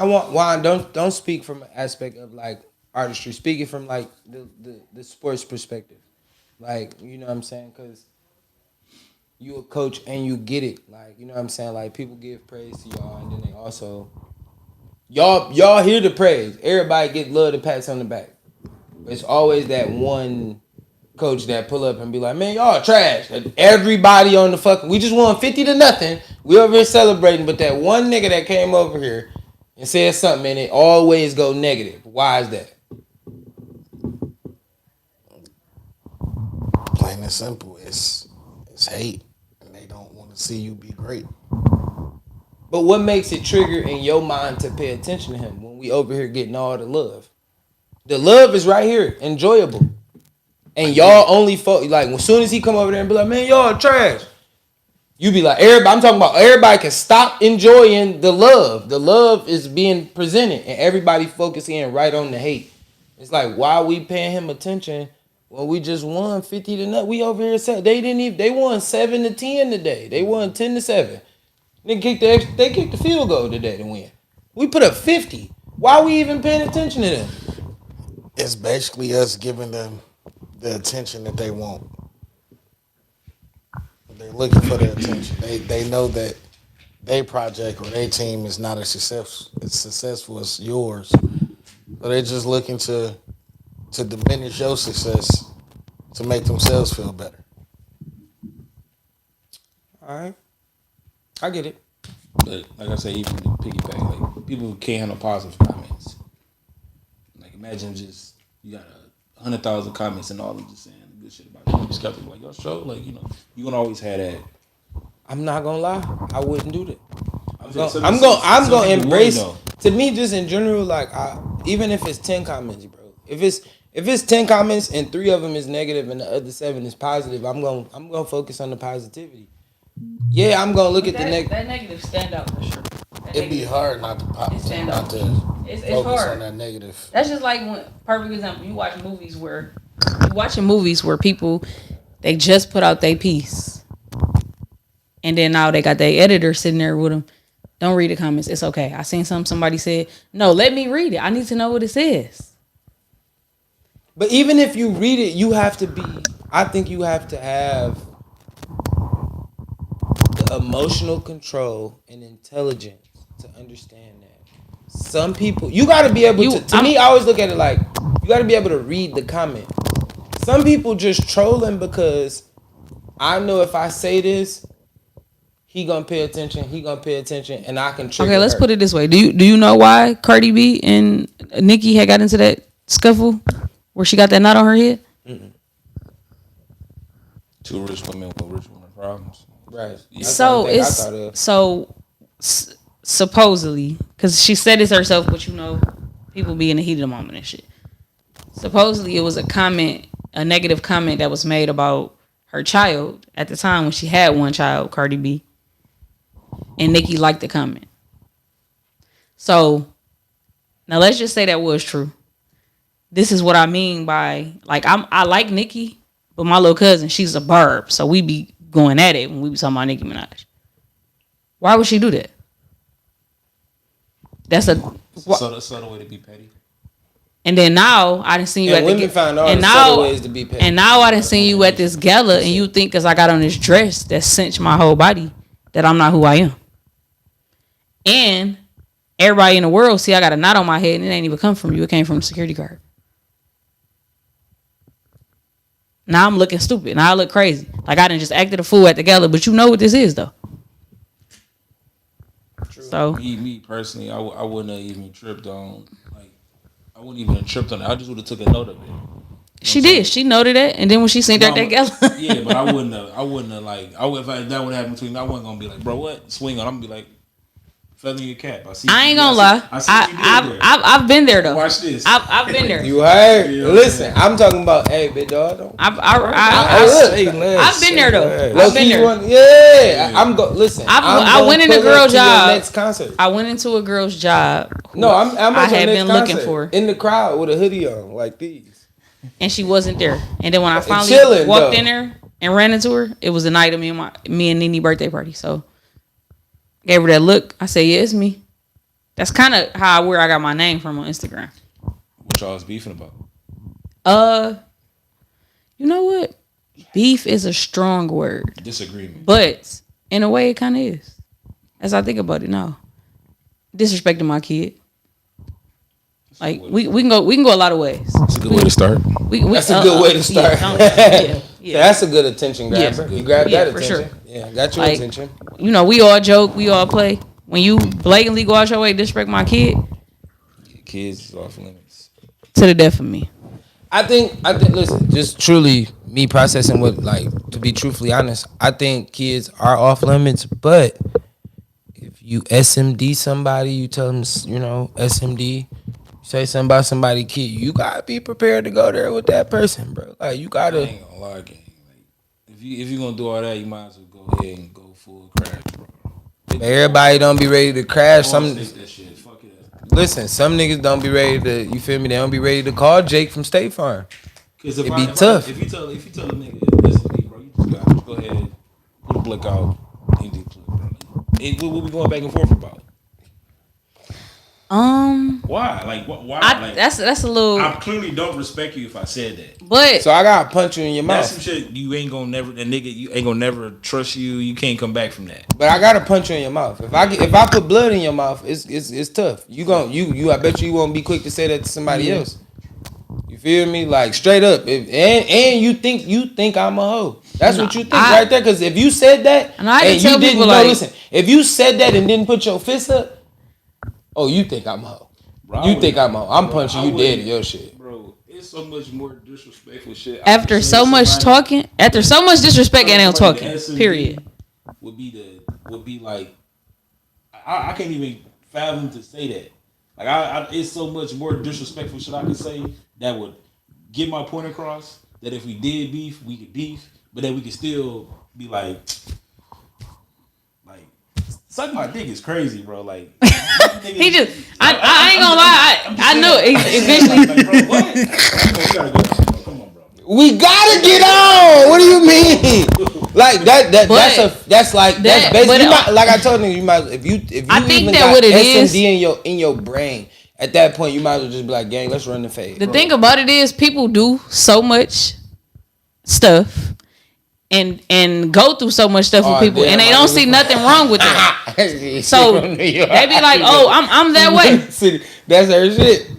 want Juan, don't speak from an aspect of like artistry. Speaking from like the sports perspective. Like, you know what I'm saying? Because you a coach and you get it. Like, you know what I'm saying? Like, people give praise to y'all, and then they also y'all hear the praise. Everybody get love and pats on the back. It's always that one coach that pull up and be like, man, y'all trash. And everybody on the fucking, we just won 50-0. We over here celebrating, but that one nigga that came over here and said something and it always go negative. Why is that? Plain and simple. It's hate. And they don't want to see you be great. But what makes it trigger in your mind to pay attention to him when we over here getting all the love? The love is right here, enjoyable. And y'all only like as soon as he come over there and be like, man, y'all trash. You be like, everybody. I'm talking about everybody can stop enjoying the love. The love is being presented, and everybody focusing right on the hate. It's like, why are we paying him attention when we just won 50-0? We over here said they won 7-10 today. They won 10-7. They kicked the field goal today to win. We put up 50. Why are we even paying attention to them? It's basically us giving them the attention that they want. They're looking for the attention. They know that their project or their team is not as successful as yours. So they're just looking to diminish your success to make themselves feel better. All right. I get it. But like I said, even to piggyback, like people can't handle positive comments. Like imagine just you got 100,000 comments and all of them just saying good shit about you. You skeptical like your show, like you gonna always have that. I'm not gonna lie, I wouldn't do that. I'm gonna embrace. To me, just in general, like even if it's 10 comments, bro. If it's 10 comments and 3 of them is negative and the other 7 is positive, I'm gonna focus on the positivity. Yeah, I'm gonna look at the negative. That negative stand out for sure. It'd be hard not to focus hard on that negative. That's just like perfect example. You watching movies where people they just put out their piece, and then now they got their editor sitting there with them. Don't read the comments. It's okay. I seen somebody said, no, let me read it. I need to know what it says. But even if you read it, I think you have to have the emotional control and intelligence to understand that. Some people, you got to be able to me, I always look at it like, you got to be able to read the comment. Some people just trolling because I know if I say this, he gonna pay attention, and I can trigger Okay, let's her. put it this way. Do you know why Cardi B and Nicki had got into that scuffle where she got that knot on her head? Mm-mm. 2 rich women with rich women problems. Right. So supposedly, because she said this herself, but people be in the heat of the moment and shit. Supposedly, it was a negative comment that was made about her child at the time when she had one child, Cardi B, and Nicki liked the comment. So now let's just say that was true. This is what I mean by I like Nicki, but my little cousin, she's a burb, so we be going at it when we be talking about Nicki Minaj. Why would she do that? That's a subtle way to be petty. And then now I done seen you and at women find all the subtle ways to be petty. And now I done seen you at this gala, and you think because I got on this dress that cinched my whole body that I'm not who I am. And everybody in the world see I got a knot on my head, and it ain't even come from you. It came from a security guard. Now I'm looking stupid. Now I look crazy. Like I done just acted a fool at the gala, but you know what this is though. True. So me personally, I wouldn't have even tripped on I wouldn't even have tripped on it. I just would have took a note of it. She did. She noted it, and then when she seen that gala, yeah, but I wouldn't have if that would happen between me, I wasn't gonna be like, bro, what? Swing on. I'm gonna be like, feather your cap. I ain't gonna lie. I've been there though. Watch this. I've been there. You heard? Yeah, listen, I'm talking about, hey, big dog. I've been there though. I've been there. Listen. I went in a girl job. Next concert. I went into a girl's job. No, I had been looking for in the crowd with a hoodie on like these, and she wasn't there. And then when I finally walked in there, and ran into her. It was the night of me and Nene birthday party. So gave her that look. I said, yeah, it's me. That's kind of how I got my name from on Instagram. What y'all was beefing about? You know what? Beef is a strong word. Disagreement. But in a way, it kind of is. As I think about it now, disrespecting my kid. Like we can go a lot of ways. That's a good way to start. That's a good way to start. Yeah. That's a good attention grabber. You grab that attention. Sure. Yeah, got your attention. You know, we all joke, we all play. When you blatantly go out your way to disrespect my kid, kids is off limits. To the death of me. I think. Listen, just truly me processing what, like, to be truthfully honest, I think kids are off limits. But if you SMD somebody, you tell them, you know, SMD. Say something about somebody's kid, you gotta be prepared to go there with that person, bro. Like, you gotta. I ain't gonna lie, gang. Like, if you gonna do all that, you might as well go ahead and go full crash, bro. Everybody don't be ready to crash. That shit. Fuck it. Listen, some niggas don't be ready to. You feel me? They don't be ready to call Jake from State Farm. Cause it be tough. If you tell a nigga, listen to me, bro, you just gotta go ahead, put a blick out, and do bro. What we going back and forth about? Why? Like what? Why? That's a little. I clearly don't respect you if I said that. But so I gotta punch you in your mouth. That's some shit you ain't gonna never. That nigga, you ain't gonna never trust you. You can't come back from that. But I gotta punch you in your mouth. If I put blood in your mouth, it's tough. You I bet you won't be quick to say that to somebody else. You feel me? Like straight up. And you think I'm a hoe. That's what you think right there. Because if you said that and you didn't listen. If you said that and didn't put your fist up. Oh, you think I'm a hoe. You think I'm a hoe. I'm punching you dead in your shit. Bro, it's so much more disrespectful shit. After so much disrespect and them talking, period. Would be like, I can't even fathom to say that. Like, it's so much more disrespectful shit I can say that would get my point across, that if we did beef, we could beef, but that we could still be like suck my dick is crazy, bro. Like, he just, I ain't gonna lie. I know eventually. Like, bro, what? We gotta go. Come on, bro. We gotta get on. What do you mean? Like that's basically like I told you might if you I think even that got what it SMD is in your brain. At that point, you might as well just be like, gang, let's run the fade. The thing about it is, people do so much stuff. And go through so much stuff with people, and they don't see nothing wrong with that. So they be like, "Oh, I'm that way." That's her shit.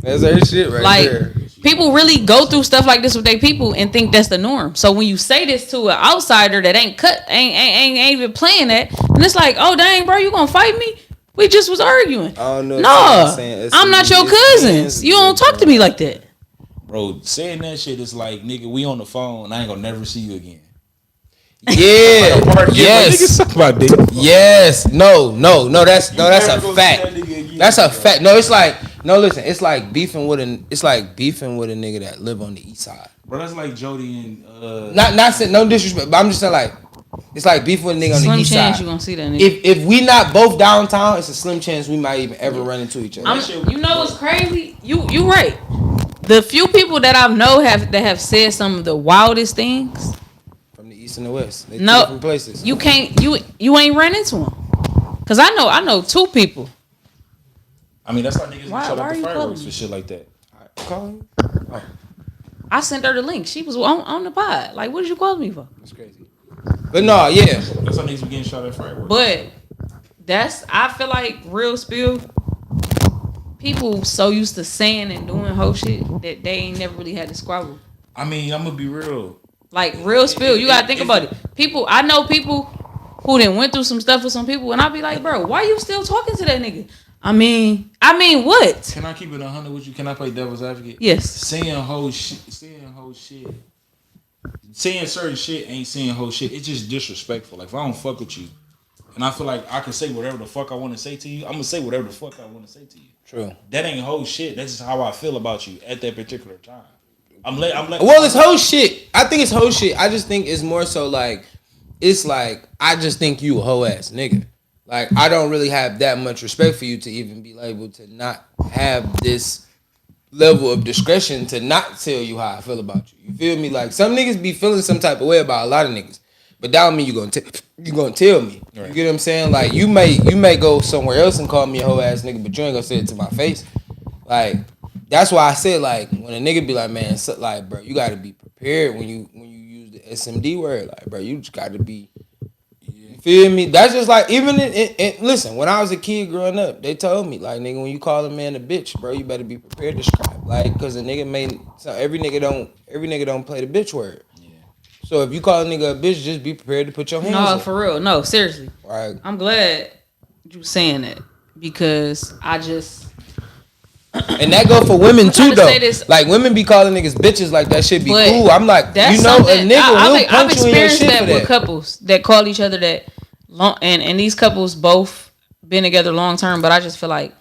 That's her shit right like, there. People really go through stuff like this with their people and think that's the norm. So when you say this to an outsider that ain't even playing that, and it's like, "Oh dang, bro, you gonna fight me? We just was arguing." No, I'm not your cousins. You don't talk to me like that. Bro, saying that shit is like, nigga, we on the phone and I ain't gonna never see you again. Yeah. Yes. Yes. No. That's a fact. That's a fact. No, it's like listen. It's like beefing with a nigga that live on the east side. Bro, that's like Jody and not saying no disrespect, but I'm just saying like it's like beefing with a nigga on the east side. Slim chance you gonna see that nigga. If we not both downtown, it's a slim chance we might even ever run into each other. You know what's crazy? You right. The few people that I know have said some of the wildest things. East and the West. They no, different places. You can't. You ain't run into them. Cause I know 2 people. I mean, that's why niggas shut up the fireworks for shit like that. Calling? Oh. I sent her the link. She was on the pod. Like, what did you call me for? That's crazy. But no, yeah. That's why niggas be getting shot at fireworks. But I feel like real spill. People so used to saying and doing whole shit that they ain't never really had to squabble. I mean, I'm gonna be real. Like real spill, you gotta think about it. I know people who done went through some stuff with some people, and I'll be like, bro, why you still talking to that nigga? I mean, what? Can I keep it 100 with you? Can I play devil's advocate? Yes. Saying certain shit ain't saying whole shit. It's just disrespectful. Like, if I don't fuck with you, and I feel like I can say whatever the fuck I want to say to you, I'm gonna say whatever the fuck I want to say to you. True. That ain't whole shit. That's just how I feel about you at that particular time. Well, it's whole shit. I think it's whole shit. I just think it's more so like, it's like, I just think you a hoe ass nigga. Like, I don't really have that much respect for you to even be able to not have this level of discretion to not tell you how I feel about you. You feel me? Like some niggas be feeling some type of way about a lot of niggas, but that don't mean you gonna tell me. Right. You get what I'm saying? Like you may go somewhere else and call me a hoe ass nigga, but you ain't gonna say it to my face. Like that's why I said like when a nigga be like, man, so, like bro, you gotta be prepared when you use the SMD word. Like bro, you just gotta be. You feel me? That's just like even listen. When I was a kid growing up, they told me like nigga, when you call a man a bitch, bro, you better be prepared to strike. Like, cause a nigga every nigga don't play the bitch word. Yeah. So if you call a nigga a bitch, just be prepared to put your hands up. No, for real. No, seriously. Right. I'm glad you saying that because I just. And that go for women too, though. Like women be calling niggas bitches, like that shit be cool. I'm like, you know, a nigga will punch you in your shit for that. I've experienced that with couples that call each other that long, and these couples both been together long term. But I just feel like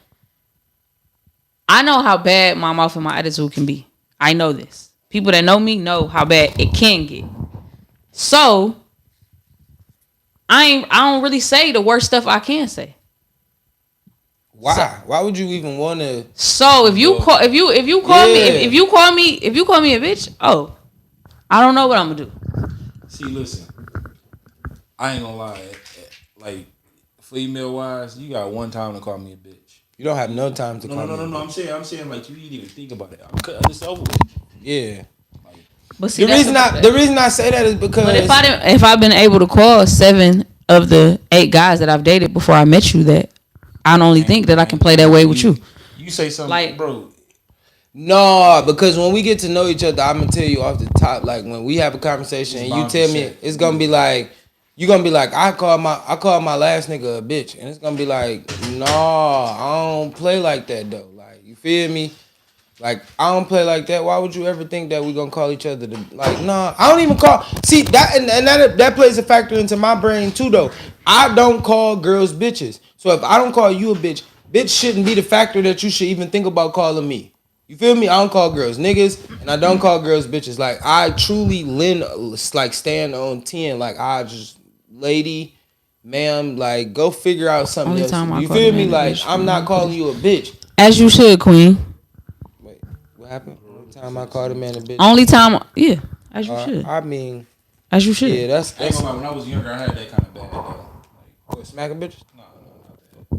I know how bad my mouth and my attitude can be. I know this. People that know me know how bad it can get. So I don't really say the worst stuff I can say. Why? So, why would you even want to? So if you call me a bitch, oh, I don't know what I'm gonna do. See, listen, I ain't gonna lie. Like female wise, you got one time to call me a bitch. You don't have no time to call me. No. I'm saying like you didn't even think about it. I'm cutting this over with. Yeah. But see, the reason I say that is because. But if I've been able to call 7 of the 8 guys that I've dated before I met you, that I don't only think that I can play that way with you. You say something, like, bro. No, because when we get to know each other, I'm gonna tell you off the top. Like when we have a conversation and you tell me, it's gonna be like, you're gonna be like, I call my last nigga a bitch, and it's gonna be like, no, I don't play like that though. Like you feel me? Like I don't play like that. Why would you ever think that we gonna call each other like? Nah, I don't even call. See that and that plays a factor into my brain too though. I don't call girls bitches. So if I don't call you a bitch shouldn't be the factor that you should even think about calling me. You feel me? I don't call girls niggas, and I don't call girls bitches. Like I truly stand on 10. Like I just lady, ma'am, like go figure out something else. You feel me? Like I'm not calling you a bitch. As you should, Queen. Wait, what happened? Only time I called a man a bitch. Only time, yeah. As you should. I mean, as you should. Yeah, that's. I ain't gonna lie, when I was younger, I had that kind of bad. What, smacking bitches? No, not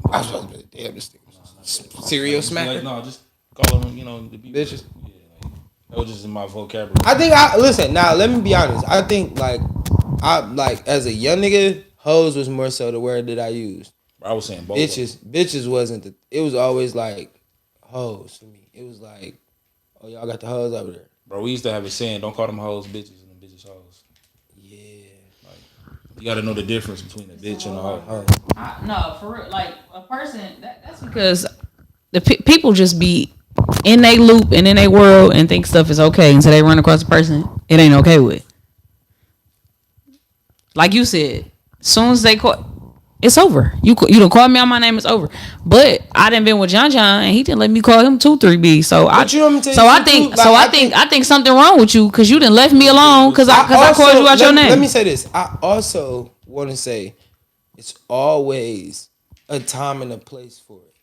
that. I was supposed to be damn this thing. Serial smacker? Like, no, just call them, the bitches. Yeah, like, that was just in my vocabulary. I think listen. Now let me be honest. I think as a young nigga, hoes was more so the word that I used. I was saying both. Bitches wasn't it was always like hoes to me. It was like, oh y'all got the hoes over there. Bro, we used to have a saying, don't call them hoes bitches and the bitches hoes. You gotta know the difference between a bitch and a hoe. No, for real. Like a person, that's because the people just be in their loop and in their world and think stuff is okay until they run across a person it ain't okay with. Like you said, as soon as they call, it's over. You don't call me on my name, it's over. But I done been with John and he didn't let me call him 2-3B. So I think something wrong with you because you done left me alone because I called you out your name. Let me say this. I also want to say it's always a time and a place for it.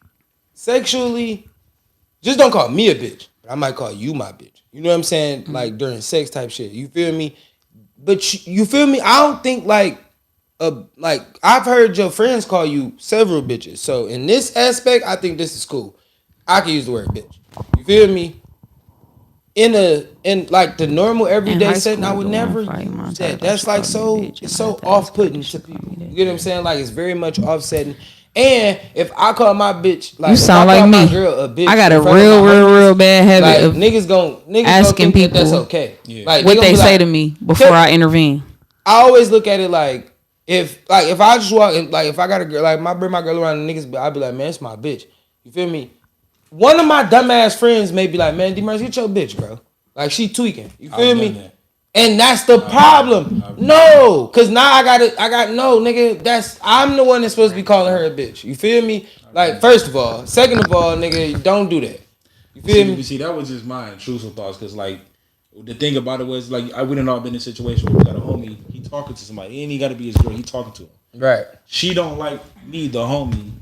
Sexually, just don't call me a bitch. I might call you my bitch. You know what I'm saying? Mm-hmm. Like during sex type shit. You feel me? But you feel me? I don't think like I've heard your friends call you several bitches. So in this aspect, I think this is cool. I can use the word bitch. You feel me? In like the normal everyday setting, I would never use that. That's like it's so off-putting to people. You get what I'm saying? Like it's very much offsetting. And if I call my bitch, like you sound like me, girl a bitch, I got a real bad habit like, of niggas asking people that's okay. Yeah. Like what they say to me before I intervene. I always look at it like if I just walk in, like if I got a girl, like I bring my girl around the niggas, I'd be like, man, it's my bitch. You feel me? One of my dumbass friends may be like, man, Dmarks, get your bitch, bro. Like she tweaking. You feel me? And that's the problem. No, cause now I got no nigga. I'm the one that's supposed to be calling her a bitch. You feel me? Like first of all, second of all, nigga, don't do that. You feel me? See, that was just my intrusive thoughts. Cause like the thing about it was like I wouldn't have been in a situation where we got a homie. He talking to somebody. He ain't got to be his girl. He talking to him. Right. She don't like me, the homie.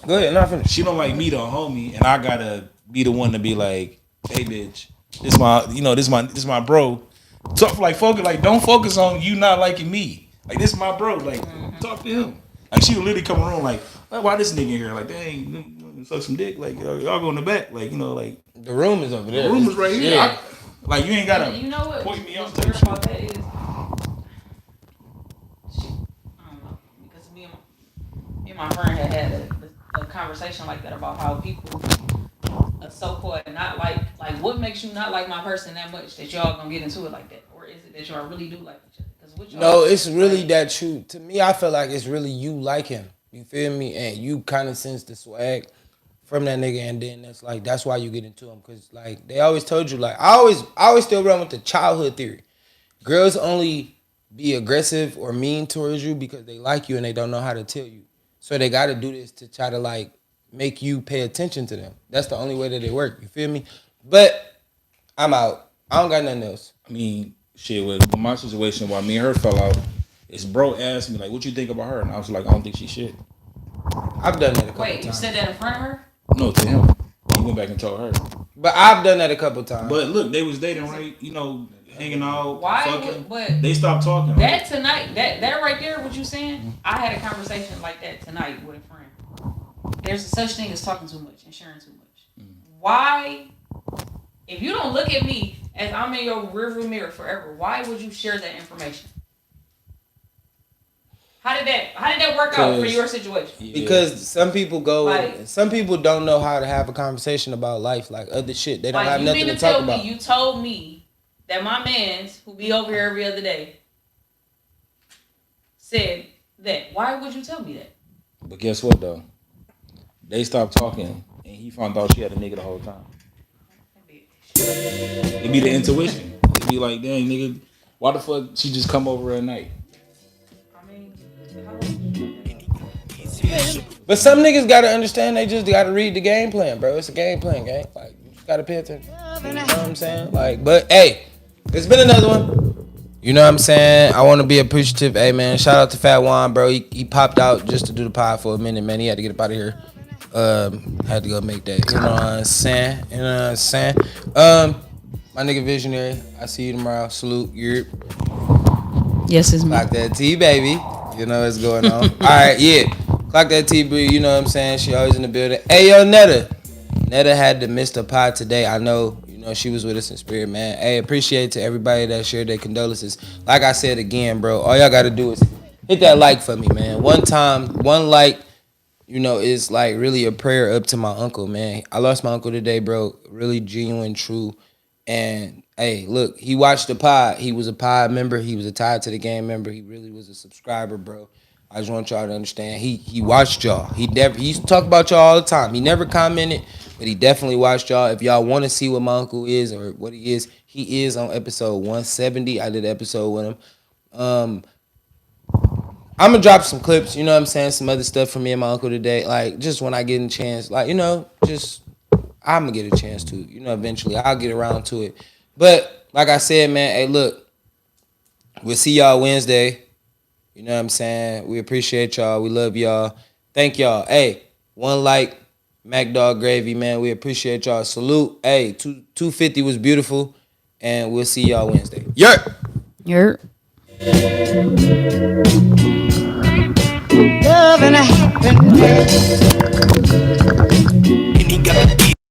Go ahead, not finish. She don't like me, the homie, and I gotta be the one to be like, hey, bitch, this my bro. Talk like focus, like don't focus on you not liking me. Like this is my bro. Like talk to him. Like she would literally come around like, why this nigga in here? Like dang, suck some dick. Like y'all go in the back. Like like the room is over there. The room is right here. Yeah. Like you ain't gotta. You know what? Point me out. What's about that is, I don't know, because me and my friend had a conversation like that about how people so-called not like what makes you not like my person that much that y'all gonna get into it like that, or is it that y'all really do like each other? No, it's really that you. To me, I feel like it's really you like him. You feel me? And you kind of sense the swag from that nigga, and then that's why you get into him, because like they always told you, like I always still run with the childhood theory. Girls only be aggressive or mean towards you because they like you and they don't know how to tell you. So they got to do this to try to like make you pay attention to them. That's the only way that it work. You feel me? But I'm out. I don't got nothing else. I mean, shit, with my situation, while me and her fell out, is bro asked me, like, what you think about her? And I was like, I don't think she shit. I've done that a couple times. Wait, you said that in front of her? No, to him. He went back and told her. But I've done that a couple times. But look, they was dating, right? You know, hanging out, why fucking. but they stopped talking. That right? tonight, that right there, what you saying? Mm-hmm. I had a conversation like that tonight with a friend. There's such thing as talking too much and sharing too much. Mm-hmm. Why, if you don't look at me as I'm in your rearview mirror forever, why would you share that information? How did that work out for your situation? Yeah. Because some people some people don't know how to have a conversation about life, like other shit. They don't have nothing to talk about. You told me that my mans who be over here every other day said that. Why would you tell me that? But guess what though? They stopped talking and he found out she had a nigga the whole time. It'd be the intuition. It'd be like, dang nigga, why the fuck she just come over at night? But some niggas gotta understand, they just gotta read the game plan, bro. It's a game plan, gang. Like, you just gotta pay attention. You know what I'm saying? Like, but hey, it's been another one. You know what I'm saying? I wanna be appreciative. Hey man, shout out to Fat Juan, bro. He popped out just to do the pod for a minute, man. He had to get up out of here. Had to go make that. You know what I'm saying? You know what I'm saying? My nigga Visionary, I see you tomorrow. Salute, you're. Yes, it's me. Clock that T, baby. You know what's going on. All right, yeah. Clock that T, bro. You know what I'm saying? She always in the building. Hey, yo, Netta. Netta had to miss the pod today. I know, you know, she was with us in spirit, man. Hey, appreciate to everybody that shared their condolences. Like I said again, bro, all y'all got to do is hit that like for me, man. One like, you know, is like really a prayer up to my uncle, man. I lost my uncle today, bro. Really genuine, true. And hey, look, he watched the pod. He was a pod member. He was a Tied to the Game member. He really was a subscriber, bro. I just want y'all to understand. He watched y'all. He used to talk about y'all all the time. He never commented, but he definitely watched y'all. If y'all want to see what my uncle is or what he is on episode 170. I did an episode with him. I'm gonna drop some clips, you know what I'm saying, some other stuff from me and my uncle today. Like, just when I get a chance, like, you know, just I'm gonna get a chance to, you know, eventually I'll get around to it. But like I said, man, hey, look, we'll see y'all Wednesday. You know what I'm saying? We appreciate y'all. We love y'all. Thank y'all. Hey, one like, Mack Dog Gravy, man. We appreciate y'all. Salute. Hey, 250 was beautiful, and we'll see y'all Wednesday. Yerp. Love and happiness.